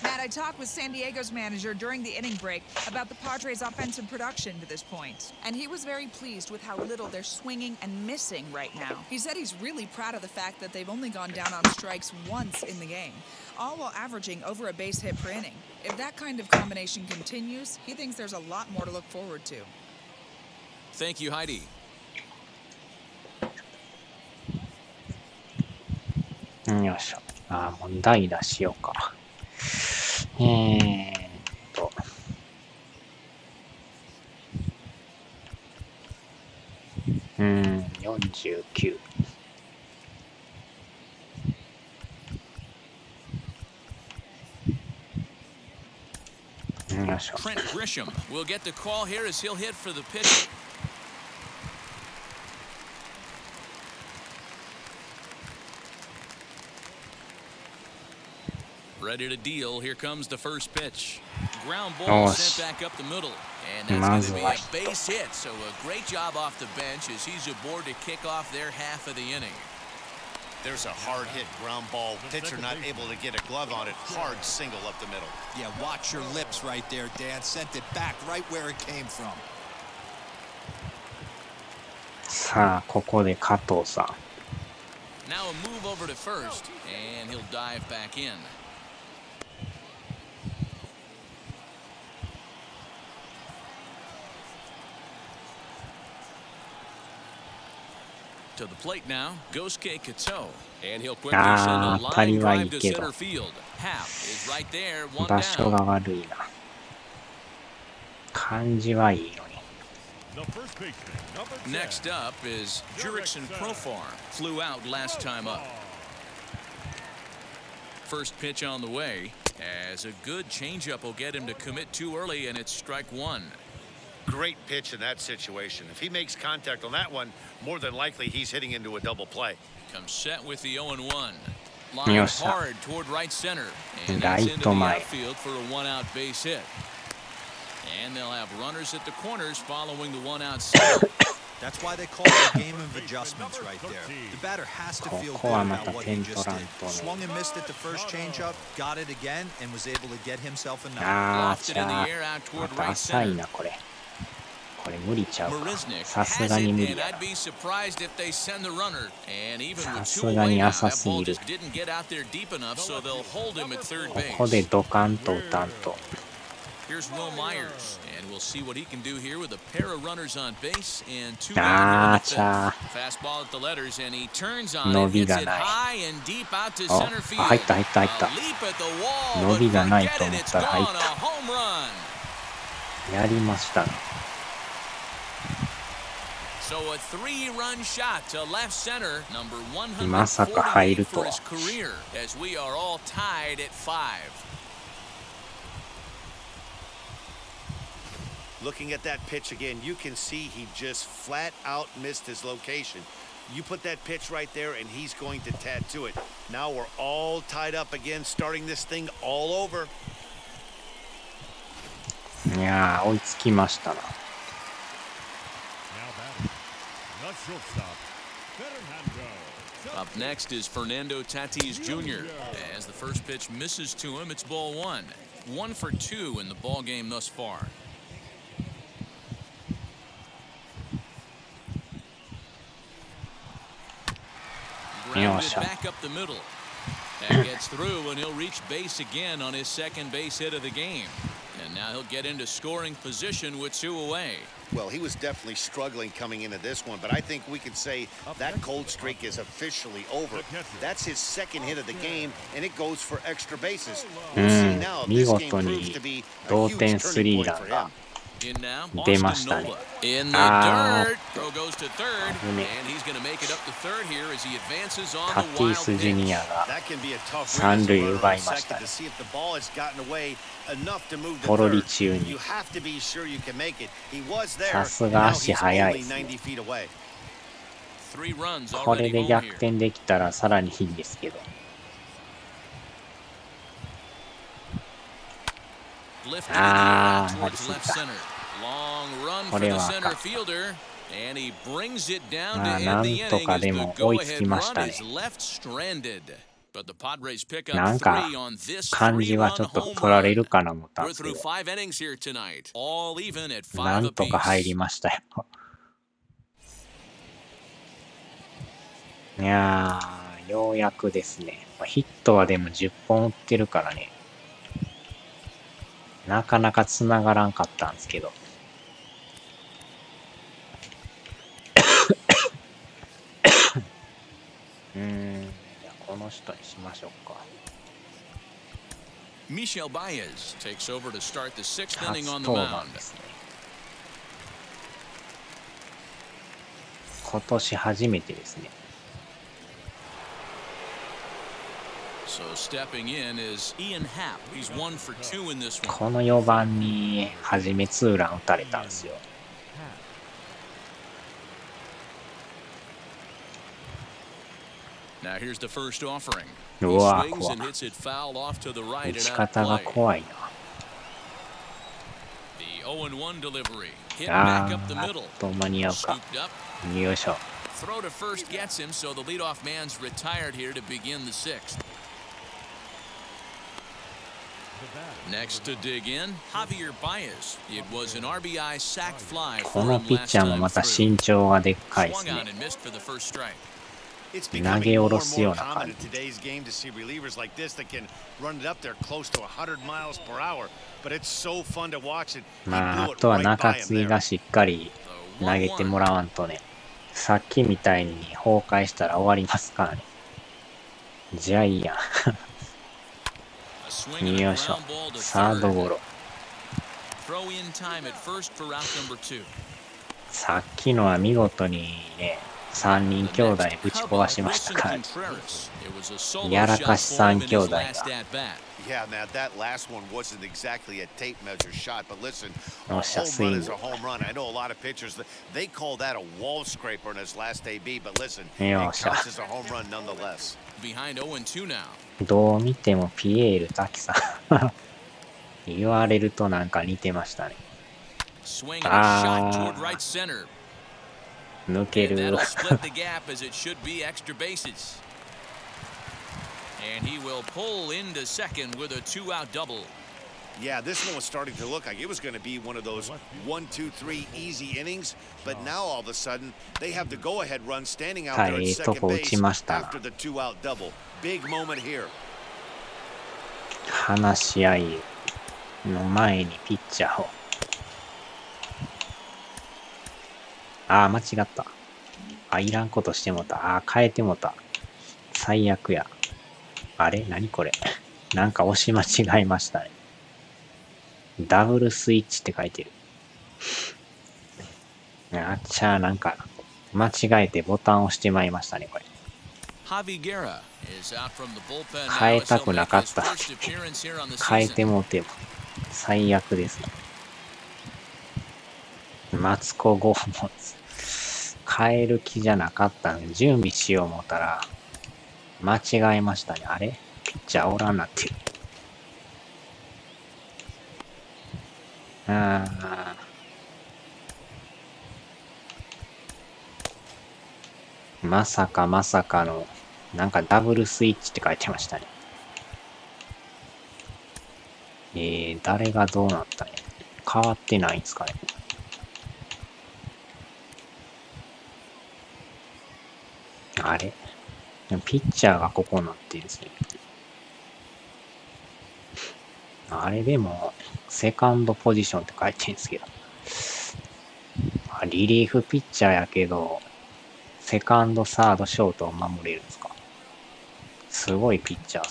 Matt, I talked with San Diego's manager during the inning break about the Padres' offensive production to this point, and he was very pleased with how little they're swinging and missing right now. He said he's really proud of the fact that they've only gone down on strikes once in the game, all while averaging over a base hit per inning. If that kind of combination continues, he thinks there's a lot more to look forward to. Thank you, Heidi. よいしょ。もう代打しようか。ーっと。49。よいしょ。 Trent Grisham will get the call here as he'll hit for the pitcher. Ready to deal. Here comes the first pitch. Ground ball sent back up the middle. And that's going to be a base hit. So a great job off the bench as he's aboard to kick off their half of the inning. There's a hard hit ground ball. Pitcher not able to get a glove on it. Hard single up the middle. Yeah, watch your lips right there, Dan. Sent it back right where it came from. さあ、ここで加藤さん。 Now a move over to first, and he'll dive back in. To the plate now, Gosuke Kato, and he'll quickly send a line drive to center field. Hap is right there, one 場所が down. 悪いな。感じはいいのに。 The first baseman, number 10. Next up is Jurickson Profar, flew out last time up. First pitch on the way, as a good changeup will get him to commit too early, and it's strike one. Great pitch in that situation. If he makes contact on that one, more than likely he's hitting into a double play. Comes set with the 0-1. Line hard toward right center, and that's into the outfield for a one-out base hit. And they'll have runners at the corners following the one-out single. That's why they call it a game of adjustments right there. The batter has to feel good about what he just did. Swung and missed at the first changeup, got it again, and was able to get himself a knock. Lofted in the air out ま toward た right 浅い center. な、これ。これ無理ちゃうか。 Marisnik さす has が it, に無理 and や I'd be surprised if they send the runner. And even with さす two が away に now, 浅 that す ball ぎる。 just didn't get out there deep enough, so they'll hold him at third ここで base. ドカンと打たんと。 Here's Will Myers, and we'll see what he can do here with a pair of runners on base and two あ down ー、ち here in ゃ the fifth. Fastball at the letters, and he turns on 伸 it, び hits が it ない。 high and deep out to あ、 center field. 入った入った入った A leap at the wall, 伸び but がないと forget 思 it, っ it's たら入っ gone, a home run. た。やりましたね。 So a three-run shot to left center, number まさか入る 148と for は。 his career, as we are all tied at 5. Looking at that pitch again, you can see he just flat out missed his location. You put that pitch right there, and he's going to tattoo it. Now we're all tied up again, starting this thing all over. いやー、追いつきましたな。 Now batting. The shortstop, Fernando. Up next is Fernando Tatis Jr. As the first pitch misses to him, it's ball one. 1 for 2 in the ball game thus far. Grounded back up the middle. That gets through, and he'll reach base again on his second base hit of the game. And now he'll get into scoring position with 2 away. Well, he was definitely struggling coming into this one, but I think we could say that cold streak is officially over. That's his second hit of the game, and it goes for extra bases. We'll see now if 見 this 事 game proves に to be a 同 huge 点ス turning リー point ラ for ンが him. In now, 出ま Austin したね。 Nova in the あ dirt. Throw goes to third, 危ね。 and he's going to make it up to third here as he advances on タ the ティ wild スジュ pitch. ニアが That can be a tough 三塁 read as a runner 奪 on いました second ね。 to see if the ball has gotten away enough to move to ポロリ third. 中に You have to be sure you can make it. He was there. さす and が now 足 he's 速い only ですね。 90 feet away. 3 runs これ already で home 逆 here. 転できたらさらにいいんですけど。Lifted in the air out あー、なり towards すぎ left た。 center. Long run こ for れ the はあ center かん。 fielder, and he brings it down to な end the んと inning か as で the も追いつき go-ahead まし run た is ね。left stranded. But the Padres pick up なんか 3 on this 感じはちょ 3-run っと home 取られ run. るかな思ったん We're ですけ through ど、 5 innings here tonight, all even at な 5 んとか入り apiece. ましたよ。いやー、ようやくですね。ヒットはでも10本打ってるからね、なかなか繋がらんかったんですけど。じゃあこの人にしましょうか。Michel Baez takes over to start the 6th 初 inning on the 登 mound. 板ですね。今年初めてですね。So stepping in is Ian Happ. He's 1 for 2 in this one. この4番に初めツーラン打たれたんですよ。Now here's the first offering. う He わ、 swings 怖 and hits it foul off to the right 打 and ち out of 方が play. 怖いな。The 0-1 delivery. Hit あ back up the ー、あっ middle. と間に合うか。 Scooped up. よいしょ。 Throw to first gets him, so the leadoff man's retired here to begin the 6th. Next to dig in, Javier Baez. It was an RBI sac fly こ for の him ピッ last チャーも time また through. 身長がでっかいです Swung ね。 on and missed for the first strike. It's 投 becoming げ more 下ろ and す more ような common 感 in じ。 today's game to see relievers like this that can run it up there close to 100 miles per hour. But it's so fun to watch it. He まあ、あ blew it とは right 中 by 継 him ぎ there. がしっかり The 投げて 1-1. もらわんとね、さっきみたいに崩壊したら終わりますからね。ジャイア A swing ン。 and a よいしょ。 ground ball to サード third. ゴロ。 Throw in time at first for out number 2. さっきのは見事にね、3人兄弟ぶち壊しましたからね。 It was a solo やら shot かし for him 3 in 兄 his 弟が。 last at bat. Yeah, man, that last one wasn't exactly a tape measure shot, but listen, a よっしゃ、 home スイ run ン is グ。 a home run. I know a lot of pitchers, they call that a wall scraper in his last AB, but listen, it よっしゃ。 counts as a home run nonetheless. Behind 0-2 now. どう見てもピエール滝さん。言われるとなんか似てましたね。 Swing and a shot toward あ right center. ー、抜け And る。 that'll split the gap as it should be extra bases. And he will pull into second with a 2-out double. Yeah, this one was starting to look like it was going to be one of those 1, 2, 3 easy innings, but now all of a sudden they have the go-ahead run standing out there at と second こ打 base ちましたな。 after the 2-out double. Big moment here. 話し合いの前にピッチャーを。あー、間違った。あ、いらんことしてもた。あー、変えてもた。最悪や。あれ何これ。なんか押し間違えましたね。ダブルスイッチって書いてる。あっちゃー、なんか間違えてボタン押してまいりましたね、これ。Javi Guerra is out from the bullpen 変え now as た he'll くな make かっ his た。 first appearance here on the 変えて season. もうても最悪ですね。マツコゴーモ変える気じゃなかったんで準備しよう思ったら間違えましたね。あれピッチャーおらんなってる。まさかまさかのなんかダブルスイッチって書いてましたね。誰がどうなったんや。変わってないんですかね。あれピッチャーがここになってるんですね。あれでも、セカンドポジションって書いてるんですけど。リリーフピッチャーやけど、セカンド、サード、ショートを守れるんですか。すごいピッチャーで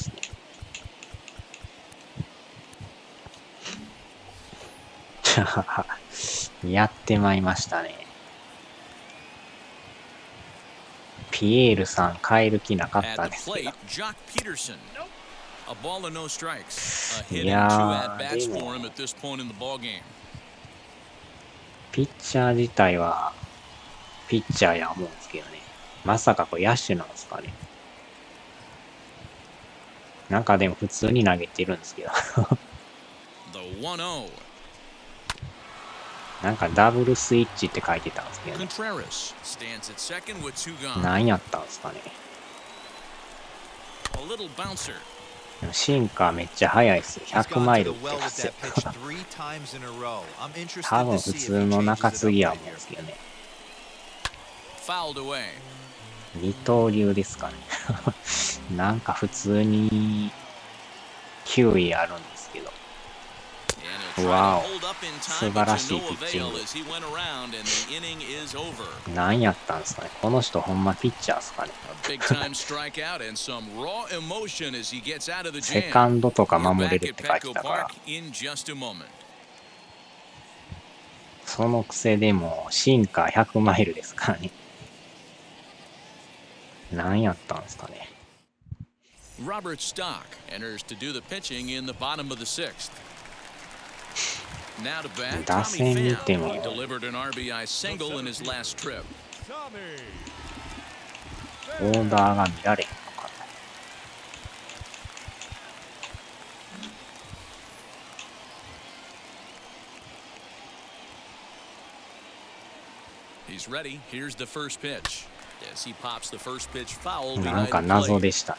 すね。やってまいりましたね。ピエールさん変える気なかったんですけど。いやー、でもピッチャー自体はピッチャーや思うんですけどね。まさかこれ野手なんですかね。なんかでも普通に投げてるんですけど。The 1-0. なんかダブルスイッチって書いてたんですけどね。 Contreras stands at second with two gone. 何やったんですかね。 A little bouncer. でもシンカーめっちゃ速いっすよ。100マイルってますよ。多分普通の中継ぎや思うんですけどね。Fouled away. 二刀流ですかね。なんか普通に球威あるんですけど。 And he'll try to Wow. hold up in 素 time, 晴ら but し to い no ピッチン avail グ。 as he went around and the inning is over. 何やったんですかね。この人ほんまピッチャーですかね。 A big time strikeout and some raw emotion as he gets out of the セ jam. カンドとか We're 守れ back るっ at て書いて Petco たから。 Park in just a moment. そのくせでもシンカー100マイルですからね。何やったんですかね。 Robert Stock enters to do the pitching in the bottom of the sixth. Now to bat, 打 Tommy 線見 Pham. ても He delivered an RBI single in his last trip. オーダーが見られへんのかな。 He's ready. Here's the first pitch. As he pops the first pitch foul なん behind か the 謎 plate. でした。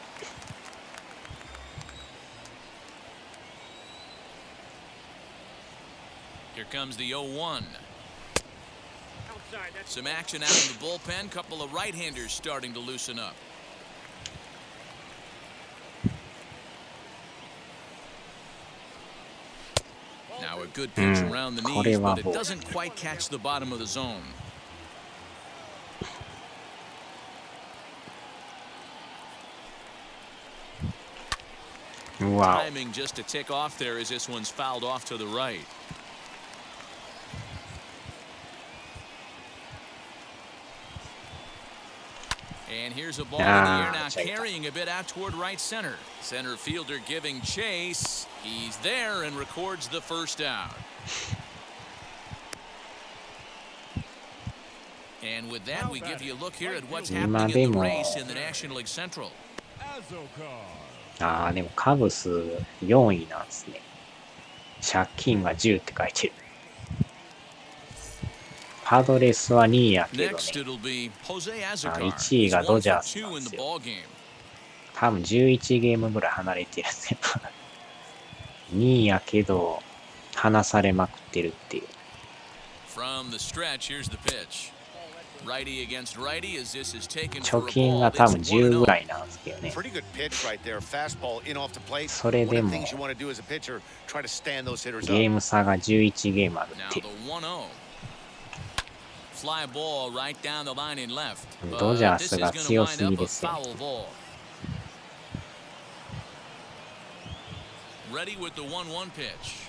Here comes the 0-1. Some action out in the bullpen. Couple of right-handers starting to loosen up. Now a good pitch around the knees, but it doesn't quite catch the bottom of the zone. Wow. Timing just a tick off there as this one's fouled off to the right. And here's a ball in the air now, carrying a bit out toward right center. Center fielder giving chase. He's there and records the first out. And with that, we give you a look here at what's happening in the race in the National League Central. ああ、でもカブス4位なんですね。借金が10って書いてる。パドレスは2位やけどね。 Next, it'll be Jose Azocar. 1位が He's ド 1ジャ for ース 2なんで in the すよ。 ball game. 多分11ゲームぐらい離れてるんですよ。2位やけど離されまくってるっていう。 From the stretch, here's the pitch. Righty against righty as this is taken 貯 for a 金 ball. が多 It's 分10 ぐら 1-0. いなんですけどね。 Pretty good pitch right there. Fastball in off the plate. それ One で of も the things you want to do as a pitcher, try to stand those hitters ゲー up. ム差が11ゲームある Now って the 1-0. Fly ball right down the line in left. ド But ジャー this ス is が going to 強 wind すぎ up で a すよ。 foul ball. Ready with the 1-1 pitch.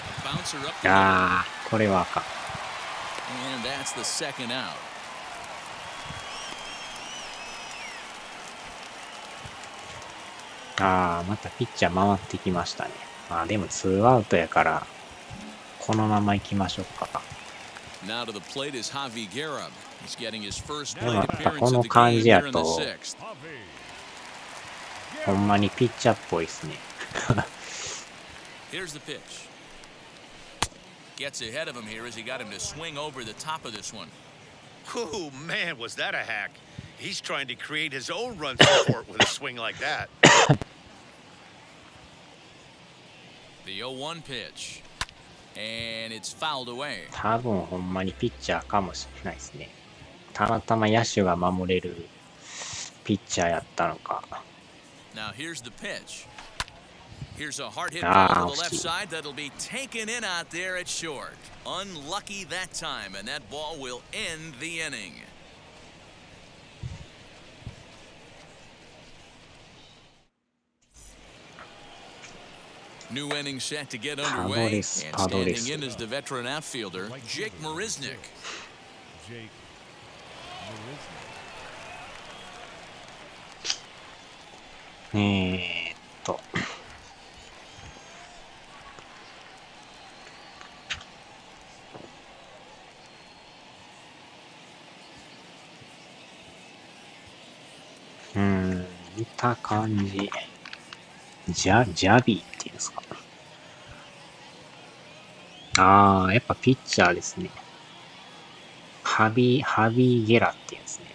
A bouncer up the middle. ああ、これはあかん。 And that's the second out. ああ、またピッチャー回ってきましたね。まあでも2アウトやからこのまま行きましょうか。 Now to the plate is Javi Guerra. He's getting his first でもや plate っぱ appearance こ of の the 感 game じや here in the と sixth. ほんまにピッチャーっぽいですね。 Here's the pitch. Gets ahead of him here as he got him to swing over the top of this one. Whew, man, was that a hack? He's trying to create his own run support with a swing like that. The 0-1 pitch. And it's fouled away. 多分ほんまにピッチャーかもしれないですね。たまたま野手が守れるピッチャーやったのか。 Now here's the pitch. Here's a hard hit ball to the left side that'll be taken in out there at short. Unlucky that time, and that ball will end the inning. New inning set to get underway, and standing in is the veteran outfielder, Jake Marisnick. Jake Marisnick. た感じ。ジャビーっていうんですか。ああ、やっぱピッチャーですね。ハビーゲラっていうんですね。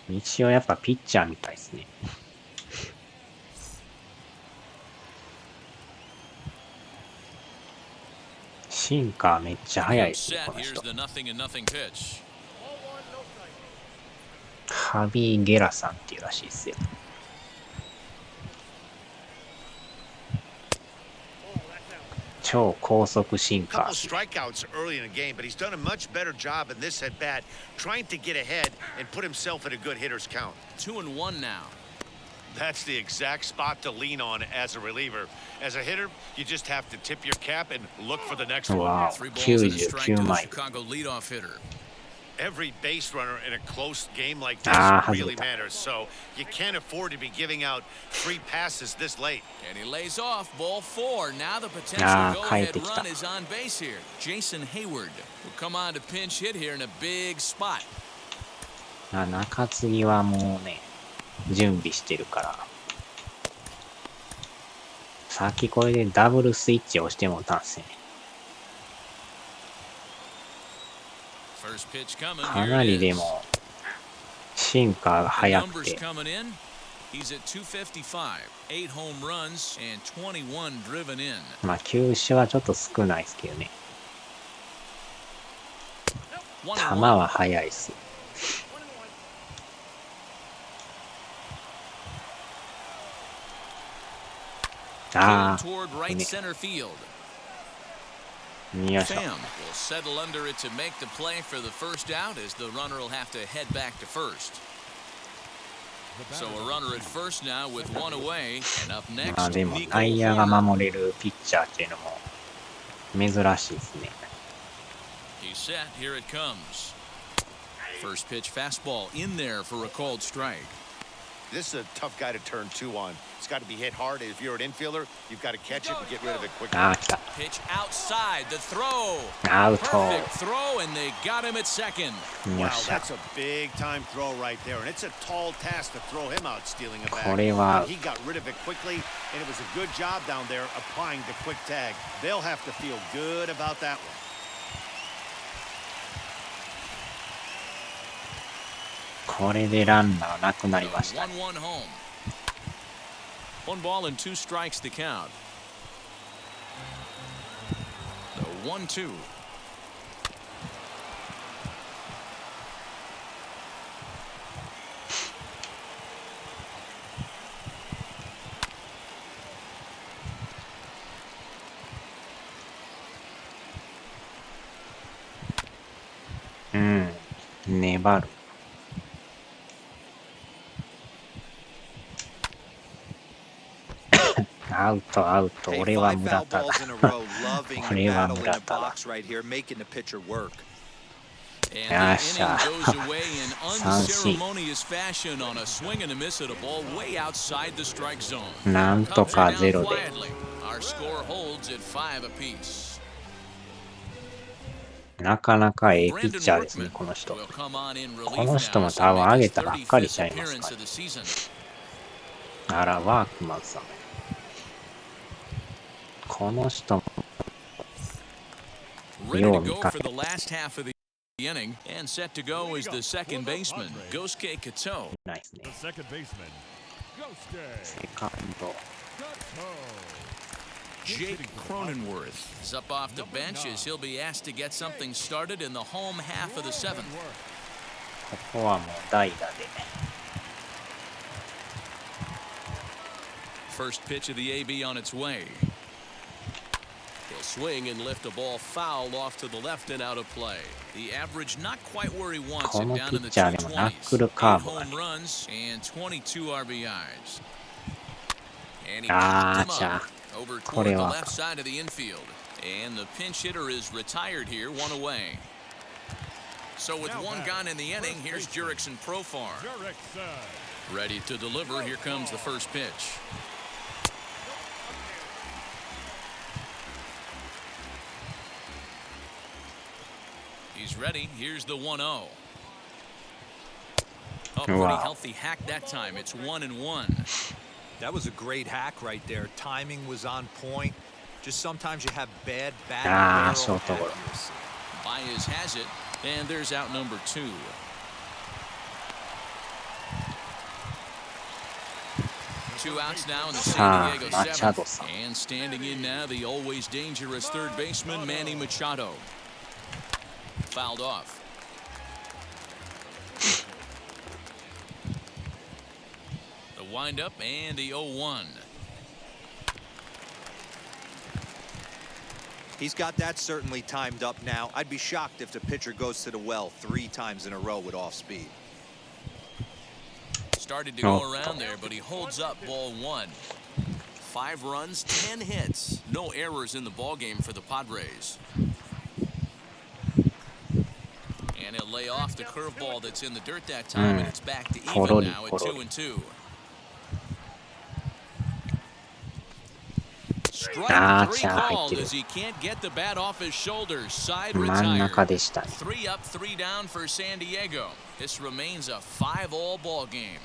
一応やっぱピッチャーみたいですね。シンカーめっちゃ速いですね、この人。ハビーゲラさんっていうらしいですよ。超高速シンカー。Couple strikeouts early in the game, but he's done a much better job in this at bat, trying to get ahead and put himself in a good hitter's count. 2-1 now. That's the exact spot to lean on as a reliever. As a hitter, you just have to tip your cap and look for the next one. わあ、 3 balls and a strike to 99 the マイル。 Chicago leadoff hitter. Every base runner in a close game like this really matters, so you can't afford to be giving out free passes this late. And he lays off ball 4. Now the potential go-ahead run is on base here. Jason Hayward will come on to pinch hit here in a big spot. 中継ぎはもうね、準備してるから。さっきこれでダブルスイッチを押してもうたんすね。かなりでもシンカーが速くて。まあ球種はちょっと少ないですけどね。球は速いっす。ああ、ね。よいしょ。Pham will settle under it to make the play for the first out as the runner will have to head back to first. So a runner at first now with one away and up まあ next. でも内野が守れるピッチャーっていうのも珍しいですね。He's set. Here it comes. First pitch fastball in there for a called strike. This is a tough guy to turn 2 on. It's got to be hit hard. If you're an infielder, you've got to catch it and get rid of it quickly. ああ、来た。 Pitch outside the throw. アウト。 Perfect throw, and they got him at second. よ Wow, っしゃ。 that's a big time throw right there, and it's a tall task to throw him out stealing a こ bag. れは He got rid of it quickly, and it was a good job down there applying the quick tag. They'll have to feel good about that one. これでランナーなくなりましたね。 1-1 home. 1 ball and 2 strikes to count. The 1-2. Mm. 粘る。アウトアウト。俺は村田だ。俺は村田だ。 And the inning goes away in unceremonious fashion on a swing and a miss at a ball way outside the strike zone. なんとかゼロで。 Our score holds at 5 apiece. なかなかええピッチャーですね、この人。この人も多分上げたばっかりちゃいますから。あら、ワークマンさん。この人もよう見かけ。 Inning and set to go is the second baseman, Gosuke Kato. ないですね。 The second baseman, Gosuke セカンド。 Jake Cronenworth is up off the bench as he'll be asked to get something started in the home half of the 7th. ここはもう代打で。 First pitch of the AB on its way. He'll swing and lift a ball foul off to the left and out of play. The average not quite where he wants it, down in the 220s. 8 home runs and 22 RBIs. And he picked him up over toward the left side of the infield. And the pinch hitter is retired here, 1 away. So with 1 gone in the inning, here's Jurickson Profar. Ready to deliver. Here comes the first pitch. He's ready. Here's the 1-0. Oh, pretty healthy hack that time. It's 1-1. That was a great hack right there. Timing was on point. Just sometimes you have bad bat short goal. accuracy. Baez has it, and there's out number 2. Two outs now in the San Diego 7th. And standing in now, the always dangerous third baseman, Manny Machado. Fouled off. The windup and the 0-1. He's got that certainly timed up now. I'd be shocked if the pitcher goes to the well 3 times in a row with off speed. Started to go around there, but he holds up ball 1. 5 runs, 10 hits. No errors in the ballgame for the Padres. And he'll lay off the curveball that's in the dirt that time, and it's back to even now at 2-2. Strike 3 called as he can't get the bat off his shoulders. Side retired. 3 up, 3 down for San Diego. This remains a 5-all ball game.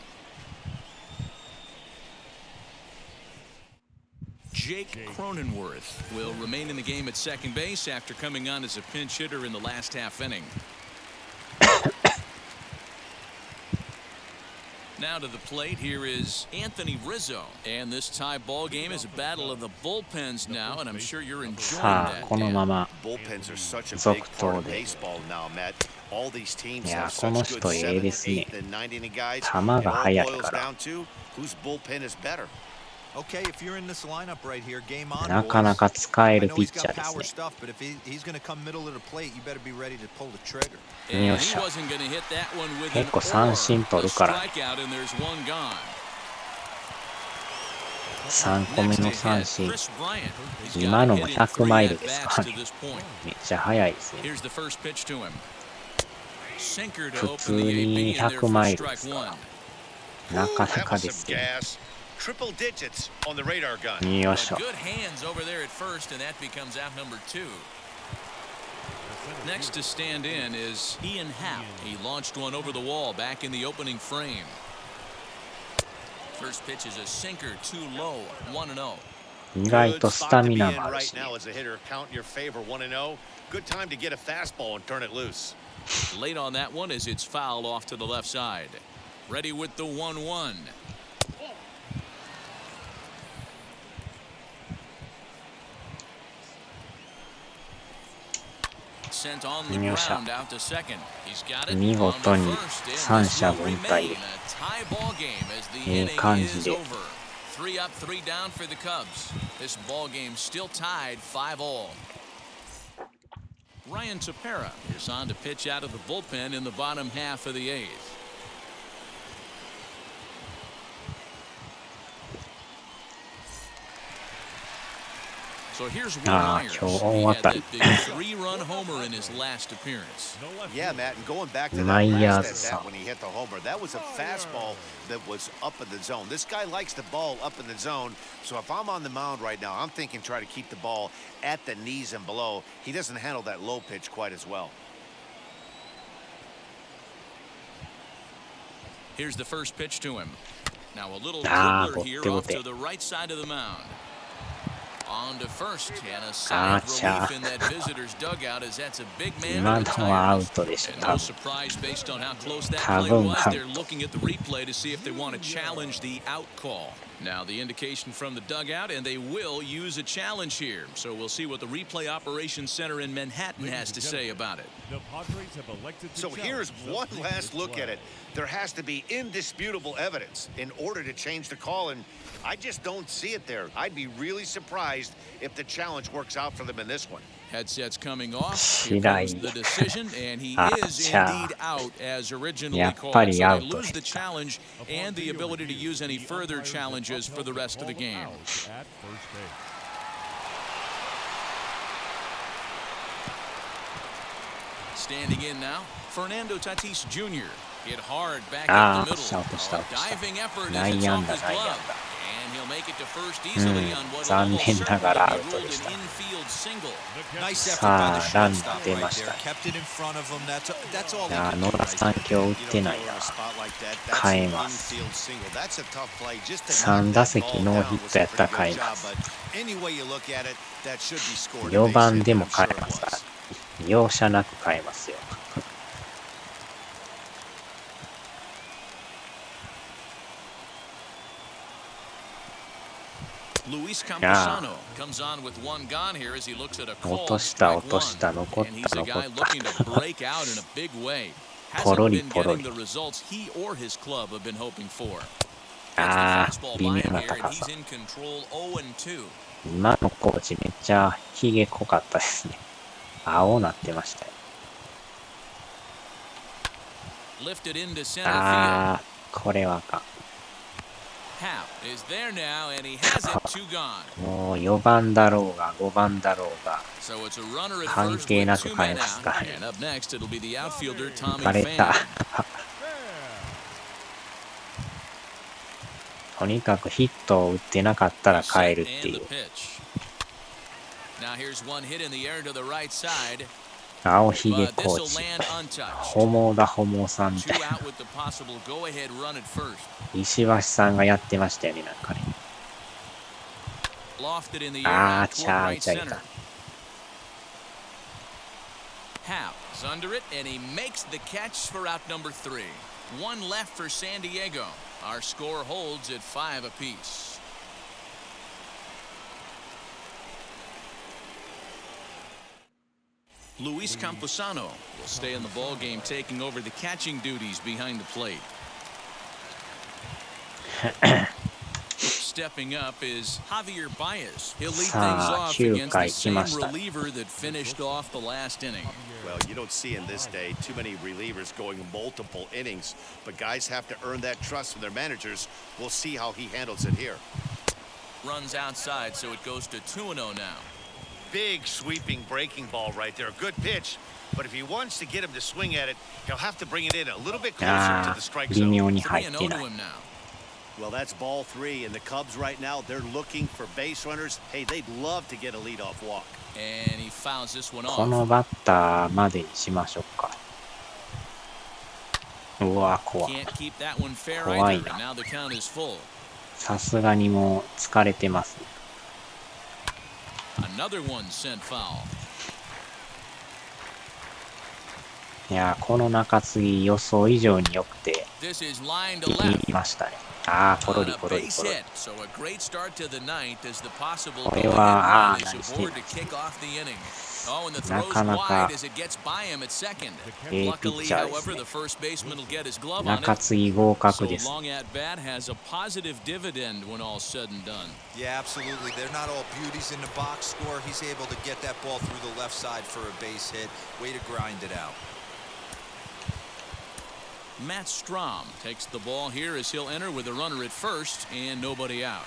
Jake Cronenworth will remain in the game at second base after coming on as a pinch hitter in the last half inning. Now to the plate, here is Anthony Rizzo. And this tie ball game is a battle of the bullpens now, and I'm sure you're enjoying that. Bullpens are such a big part of baseball now, Matt. All these teams have such good 7th, 8th, and 9th inning guys. It all boils down to whose bullpen is better. Okay, if you're in this lineup right here, game on. なかなか使えるピッチャーですね。 stuff, but if he's going to come middle of the plate, you better be ready to pull the trigger. よっしゃ。結構三振取るから。3個目の三振。今のも100マイルですかね。めっちゃ速いですね。普通に100マイルですから。なかなかですね。Triple digits on the radar gun. Good hands over there at first, and that becomes out number 2. Next to stand in is Ian Happ. He launched one over the wall back in the opening frame. First pitch is a sinker, too low, 1-0. 意外とスタミナもあるしね。 Right now as a hitter, count your favor 1-0. Good time to get a fastball and turn it loose. Late on that one as it's fouled off to the left side. Ready with the 1-1. Sent on the ground out to second. He's got it. 見事に三者凡退で。 感じで。 3 up, 3 down for the Cubs. This ball game still tied 5-all. Ryan Tepera is on to pitch out of the bullpen in the bottom half of the 8th. So here's Will Myers. He had that big 3-run homer in his last appearance. Yeah, Matt, and going back to that last at bat when he hit the homer, that was a fastball that was up in the zone. This guy likes the ball up in the zone, so if I'm on the mound right now, I'm thinking try to keep the ball at the knees and below. He doesn't handle that low pitch quite as well. Here's the first pitch to him. Now a little dribbler here off to the right side of the mound. On to first, and a sigh of relief in that visitor's dugout as that's a big man. And no surprise based on how close that play was. They're looking at the replay to see if they want to challenge the out call. Now the indication from the dugout, and they will use a challenge here. So we'll see what the replay operations center in Manhattan has to say about it. So here's one last look at it. There has to be indisputable evidence in order to change the call, and I just don't see it there. I'd be really surprised if the challenge works out for them in this one. Headsets coming off. Here comes the decision, and he is indeed out as originally called. So they lose the challenge and the ability to use any further challenges for the rest of the game. Standing in now, Fernando Tatis Jr. hit hard back up the middle. Diving effort as it's off his glove. And he'll he'll make it to first easily on what will 残 almost 念ながらアウ certainly ト be で ruled した。 an infield single. Nice effort さ by あ the ランナ shortstop ー出 right まし there. た。 Kept it in front of him. That's all い he や could 野 do 田 right さん there. 今日打ってない You な。 know, a spot like that, that's 変え an ます。 infield single. That's a tough play. Just to 3 knock 打 that 席 ball ノー down ヒッ was ト a やったら pretty 変え good ま job. す。 But any way you look at it, that should be scored a 4 base 番 hit, で and も I'm 変 sure え it ますから。 was. 容赦なく変えますよ。Luis Campusano comes on with one gone here as he looks at a 落 called とした strike 落とし one. た残っ And he's た a 残 guy っ looking to た。 break out in a big way. ポロ Hasn't リ been ポロ getting リ。 the results he or his club have been hoping for. あ Gets the あ、 fastball 微 by 妙 him な here, and 高 he's さ。 in control 0-2. 今のコーチめっちゃヒゲ濃かったですね。青なってましたよ。Lifted into center field. ああ、これはあか Hap is there now, and he has it 2 gone. ん。もう4番だろうが5番だろうが So it's a runner at 関 first 係 with なく 2 変え men ます out. からね。 And up next, it'll be the outfielder Tommy バレた。 Pham. とにかくヒットを打ってなかったら変えるって And い the う。 pitch. Now here's one hit in the air to the right side, 青ひげ but コ this ー will チ。 land untouched. ホモだホモさんみ Two たいな。 out with the possible go-ahead run at first. 石橋さんがやってましたよね、なんかね。 Lofted in the air あ out あ、 toward ちゃ right ーちゃい center. た。 Hap's under it, and he makes the catch for out number 3. One left for San Diego. Our score holds at 5 apiece. Luis Campusano will stay in the ball game, taking over the catching duties behind the plate. Stepping up is Javier Baez. He'll lead things さあ、 off 9 against 回 the 来ま same した。 reliever that finished off the last inning. Well, you don't see in this day too many relievers going multiple innings, but guys have to earn that trust from their managers. We'll see how he handles it here. Runs outside, so it goes to 2-0 now. Big sweeping breaking ball right there. A good pitch, but if he wants to get him to swing at it, he'll have to bring it in a little bit closer to あ the あ、 strike 微 zone. 妙に入っ 3-0 to てない。 him now. Well, that's ball 3, and the Cubs right now, they're looking for base runners. Hey, they'd love to get a leadoff walk. And he fouls this one こ off. のバッターまでにしましょうか。うわ、怖い。 Can't keep that one fair 怖い either. な。 And now the count is full. さすがにもう疲れてます。 Another one sent foul. いやー、この中継ぎ予想以上に良くて、 This is line to い left. きましたね。ああ、ポロ On リ a ポロリ base ポロリ。 hit. So a great start to the ninth as the possible これ go-ahead は、 run is 何してん aboard の to kick off the inning. Oh, and the な throw's かなか wide as it gets by him at second. いいピッ Luckily, チャーです however, ね。 the first baseman will get his glove on 中 it. 継ぎ合 So 格です。 long at bat has a positive dividend when all's said and done. Yeah, absolutely. They're not all beauties in the box score. He's able to get that ball through the left side for a base hit. Way to grind it out. Matt Strom takes the ball here as he'll enter with a runner at first and nobody out.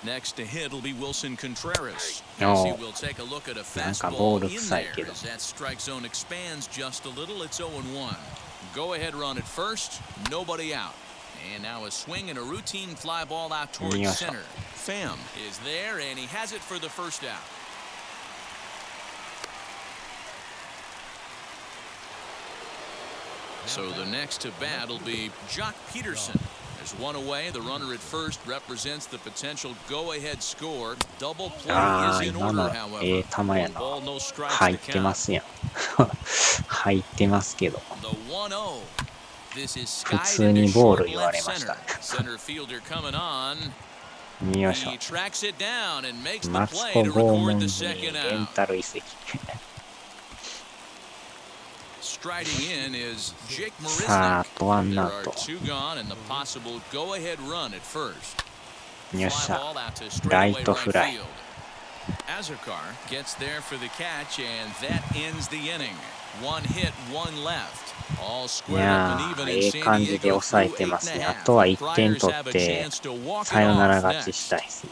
Next to hit will be Wilson Contreras. As he will take a look at a fastball in there as that strike zone expands just a little. It's 0-1. Go ahead run at first. Nobody out. And now a swing and a routine fly ball out towards center. Pham is there and he has it for the first out. So the next to bat will be Jock Peterson. There's one away. The runner at first represents the potential go-ahead score. Double play ああ、 is in 今 order, の however. ええ球や One な。 ball, no strikes 入 to ってま count. すやん。入ってますけど。 The 1-0. This is 普 skied 通に into ボー short ル言わ left れまし center. た。 Center fielder coming on. よいしょ。 He tracks it down and makes the マツ play コ to 拷問 record に the second レン out. タル移籍。Striding in is Jake さあ、 Marisnik. あとワン There アウ are ト。 two gone and the possible go-ahead run at first. よっ Fly しゃ。 ball out to ライ straightaway トフ right ライ。 field. Azarkar gets there for the catch, and that ends the inning. One hit, one left. All い squared や up and even ー、 in ええ San 感じで Diego 抑え through てま 8 す and ね。 a あ half. とは The 1点 Friars 取っ have a て chance to walk サ it ヨナラ off 勝ち next. したいですね。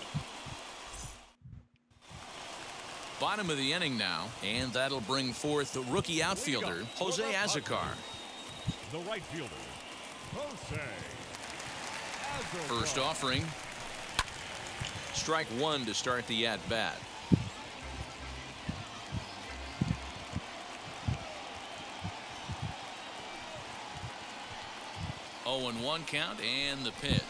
Bottom of the inning now, and that'll bring forth the rookie outfielder, Jose Azarkar. The right fielder, Jose. First offering. Strike one to start the at-bat. Oh, and 1 count, and the pitch.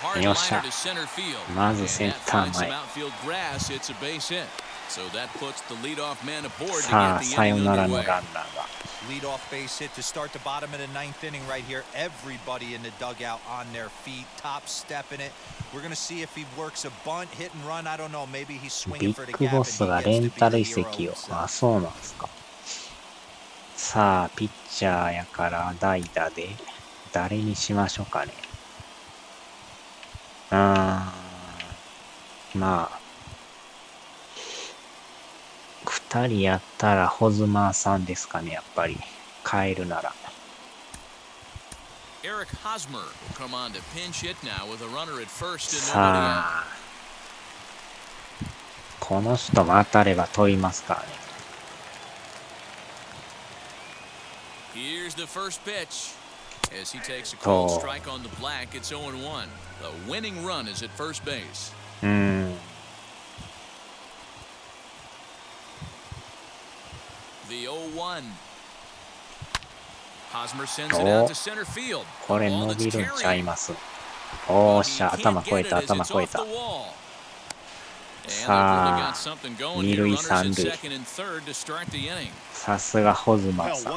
Hard よっしゃ。 liner to center field. まず And セン that ター finds 前。 some outfield grass. It's a base hit. So that puts the leadoff man aboard to さ get あ、 the サヨ inning ナラの underway. ランナーが。Leadoff base hit to start the bottom of the ninth inning right here. Everybody in the dugout on their feet, top stepping it. We're going to see if he works a bunt, hit and run. I don't know. Maybe he's ビ swinging for ッ the グ gap ボ and スが he レ gets ン to タ be ル the 移 hero 籍を。 himself. あ、そうなんですか。さあ、ピッチャーやから代打で誰にしましょうかね。まあ、2人やったらホズマーさんですかね、やっぱり。変えるなら。Eric Hosmer will come on to pinch hit now with a runner at first and nobody さ out. あ、この人も当たれば取りますからね。Here's the first pitch. As he takes a cold strike on the black, it's 0-1. The winning run is at first base. The 0-1. Hosmer sends it out to center field. これ伸びるんちゃいます。おーしゃ、頭越えた、頭越えた。さあ、二塁三塁。さすがホズマーさん。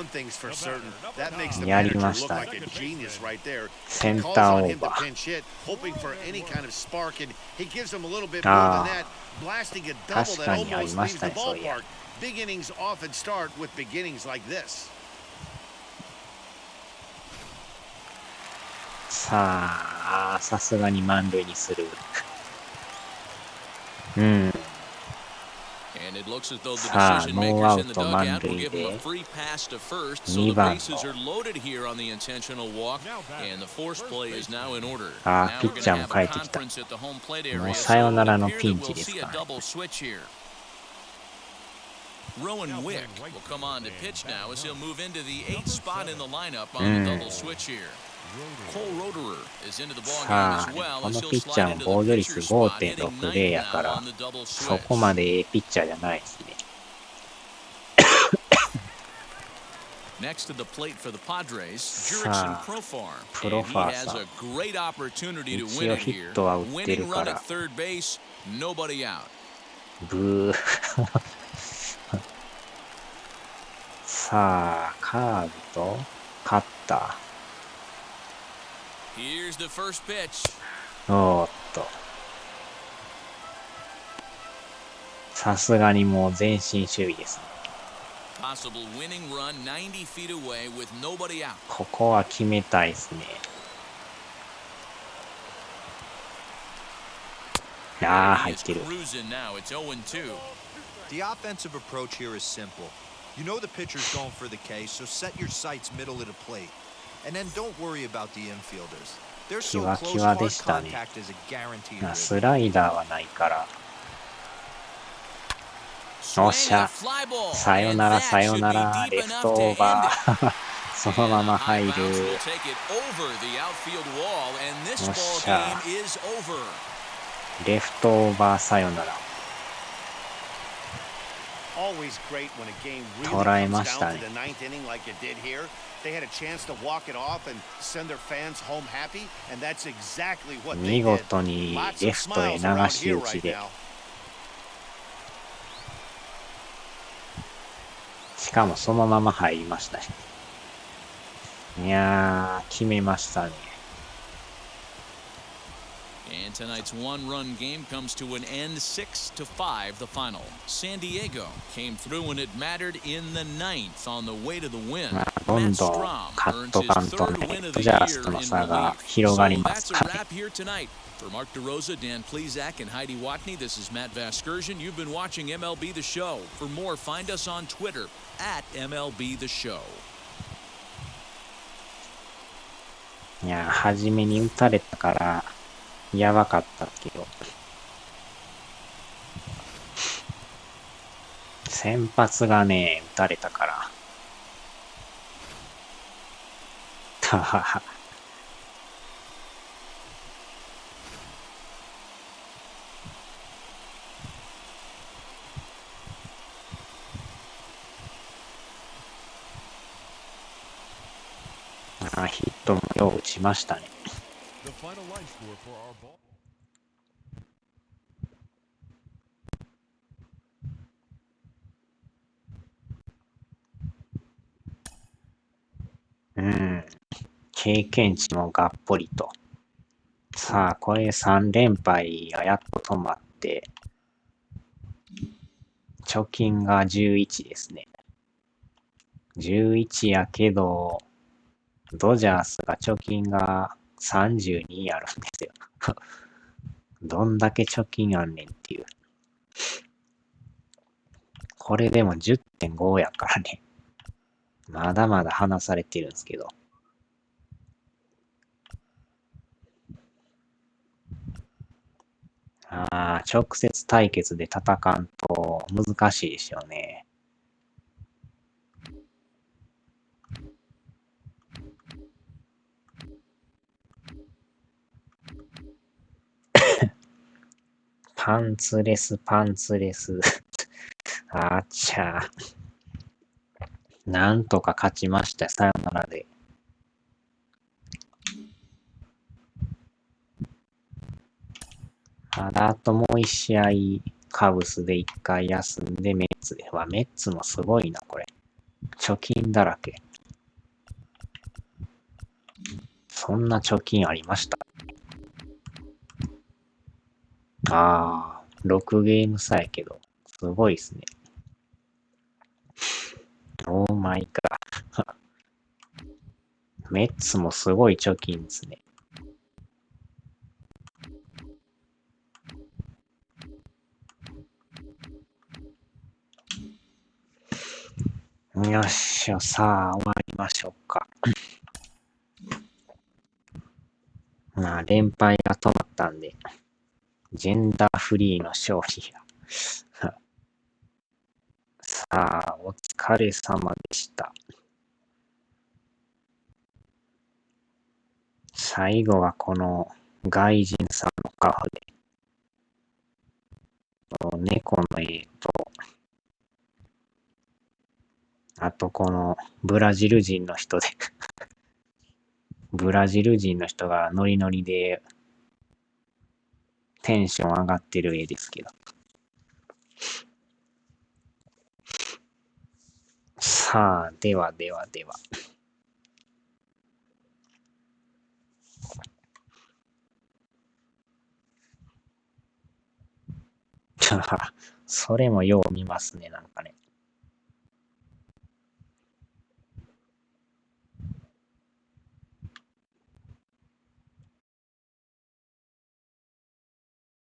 やりましたね。センターオーバー。ああ、確かにありましたね、そういや。さあ、さすがに満塁にする。さあ、ノーアウト満塁で2番のピッチャーも帰ってきた。もうサヨナラのピンチですからね。Rowan Wick will come on to pitch now as he'll move into the 8th spot in the lineup on the double switch here. Cole Roederer is into the ball game as well. このピッチャーも防御率 5.60 やから、そこまでええピッチャーじゃないですね。Next to the plate for the Padres, Jurickson Profar. And he has a great opportunity to win it here. Winning run at third base, nobody out. ブー。さあ、カーブとカッター。Here's the first pitch. おーっと。さすがにもう前進守備ですね。Possible winning run 90 feet away with nobody out. ここは決めたいですね。ああ、入ってる。The offensive approach here is simple. You know the pitcher's going for the K, so set your sights middle of the plate. And then don't worry about the infielders. They're so close, hard contact is a guarantee. スライダーはないから。おっしゃ。さよなら、さよなら。レフトオーバー。そのまま入る。おっしゃ。レフトオーバーさよなら。捉えましたね。見事にレフトへ流し打ちで。しかもそのまま入りましたね。いやー、決めましたね。And tonight's one-run game comes to an end, 6-5, the final. San Diego came through when it mattered in the ninth on the way to the win. どんどんカットカンとね、ドジャースとの差が広がりますからね。For Mark DeRosa, Dan Plezak, and Heidi Watney, this is Matt Vasgersian. You've been watching MLB The Show. For more, find us on Twitter @MLB The Show. いや、初めに打たれたから、やばかったけど。先発がね、打たれたから。たはは。ヒットもよう打ちましたね。The final line score for our ball. 経験値もがっぽりと。さあ、これ3連敗がやっと止まって、貯金が11ですね。11やけど、ドジャースが貯金が32あるんですよ。どんだけ貯金あんねんっていう。これでも 10.5 やからね。まだまだ離されてるんですけど。直接対決で戦うと難しいでしょうね。パンツレス。あっちゃー。なんとか勝ちました。さよならで。まだあともう一試合、カブスで一回休んでメッツで。メッツもすごいな、これ。貯金だらけ。そんな貯金ありました。6ゲーム差やけど、すごいっすね。オーマイガー。メッツもすごい貯金ですね。よっしゃ、さあ、終わりましょうか。連敗が止まったんで、ジェンダーフリーの勝利や。さあ、お疲れ様でした。最後はこの外人さんの顔で、猫の絵と、あとこのブラジル人の人で、ブラジル人の人がノリノリでテンション上がってる絵ですけど。さあ、では。それもよう見ますね、なんかね。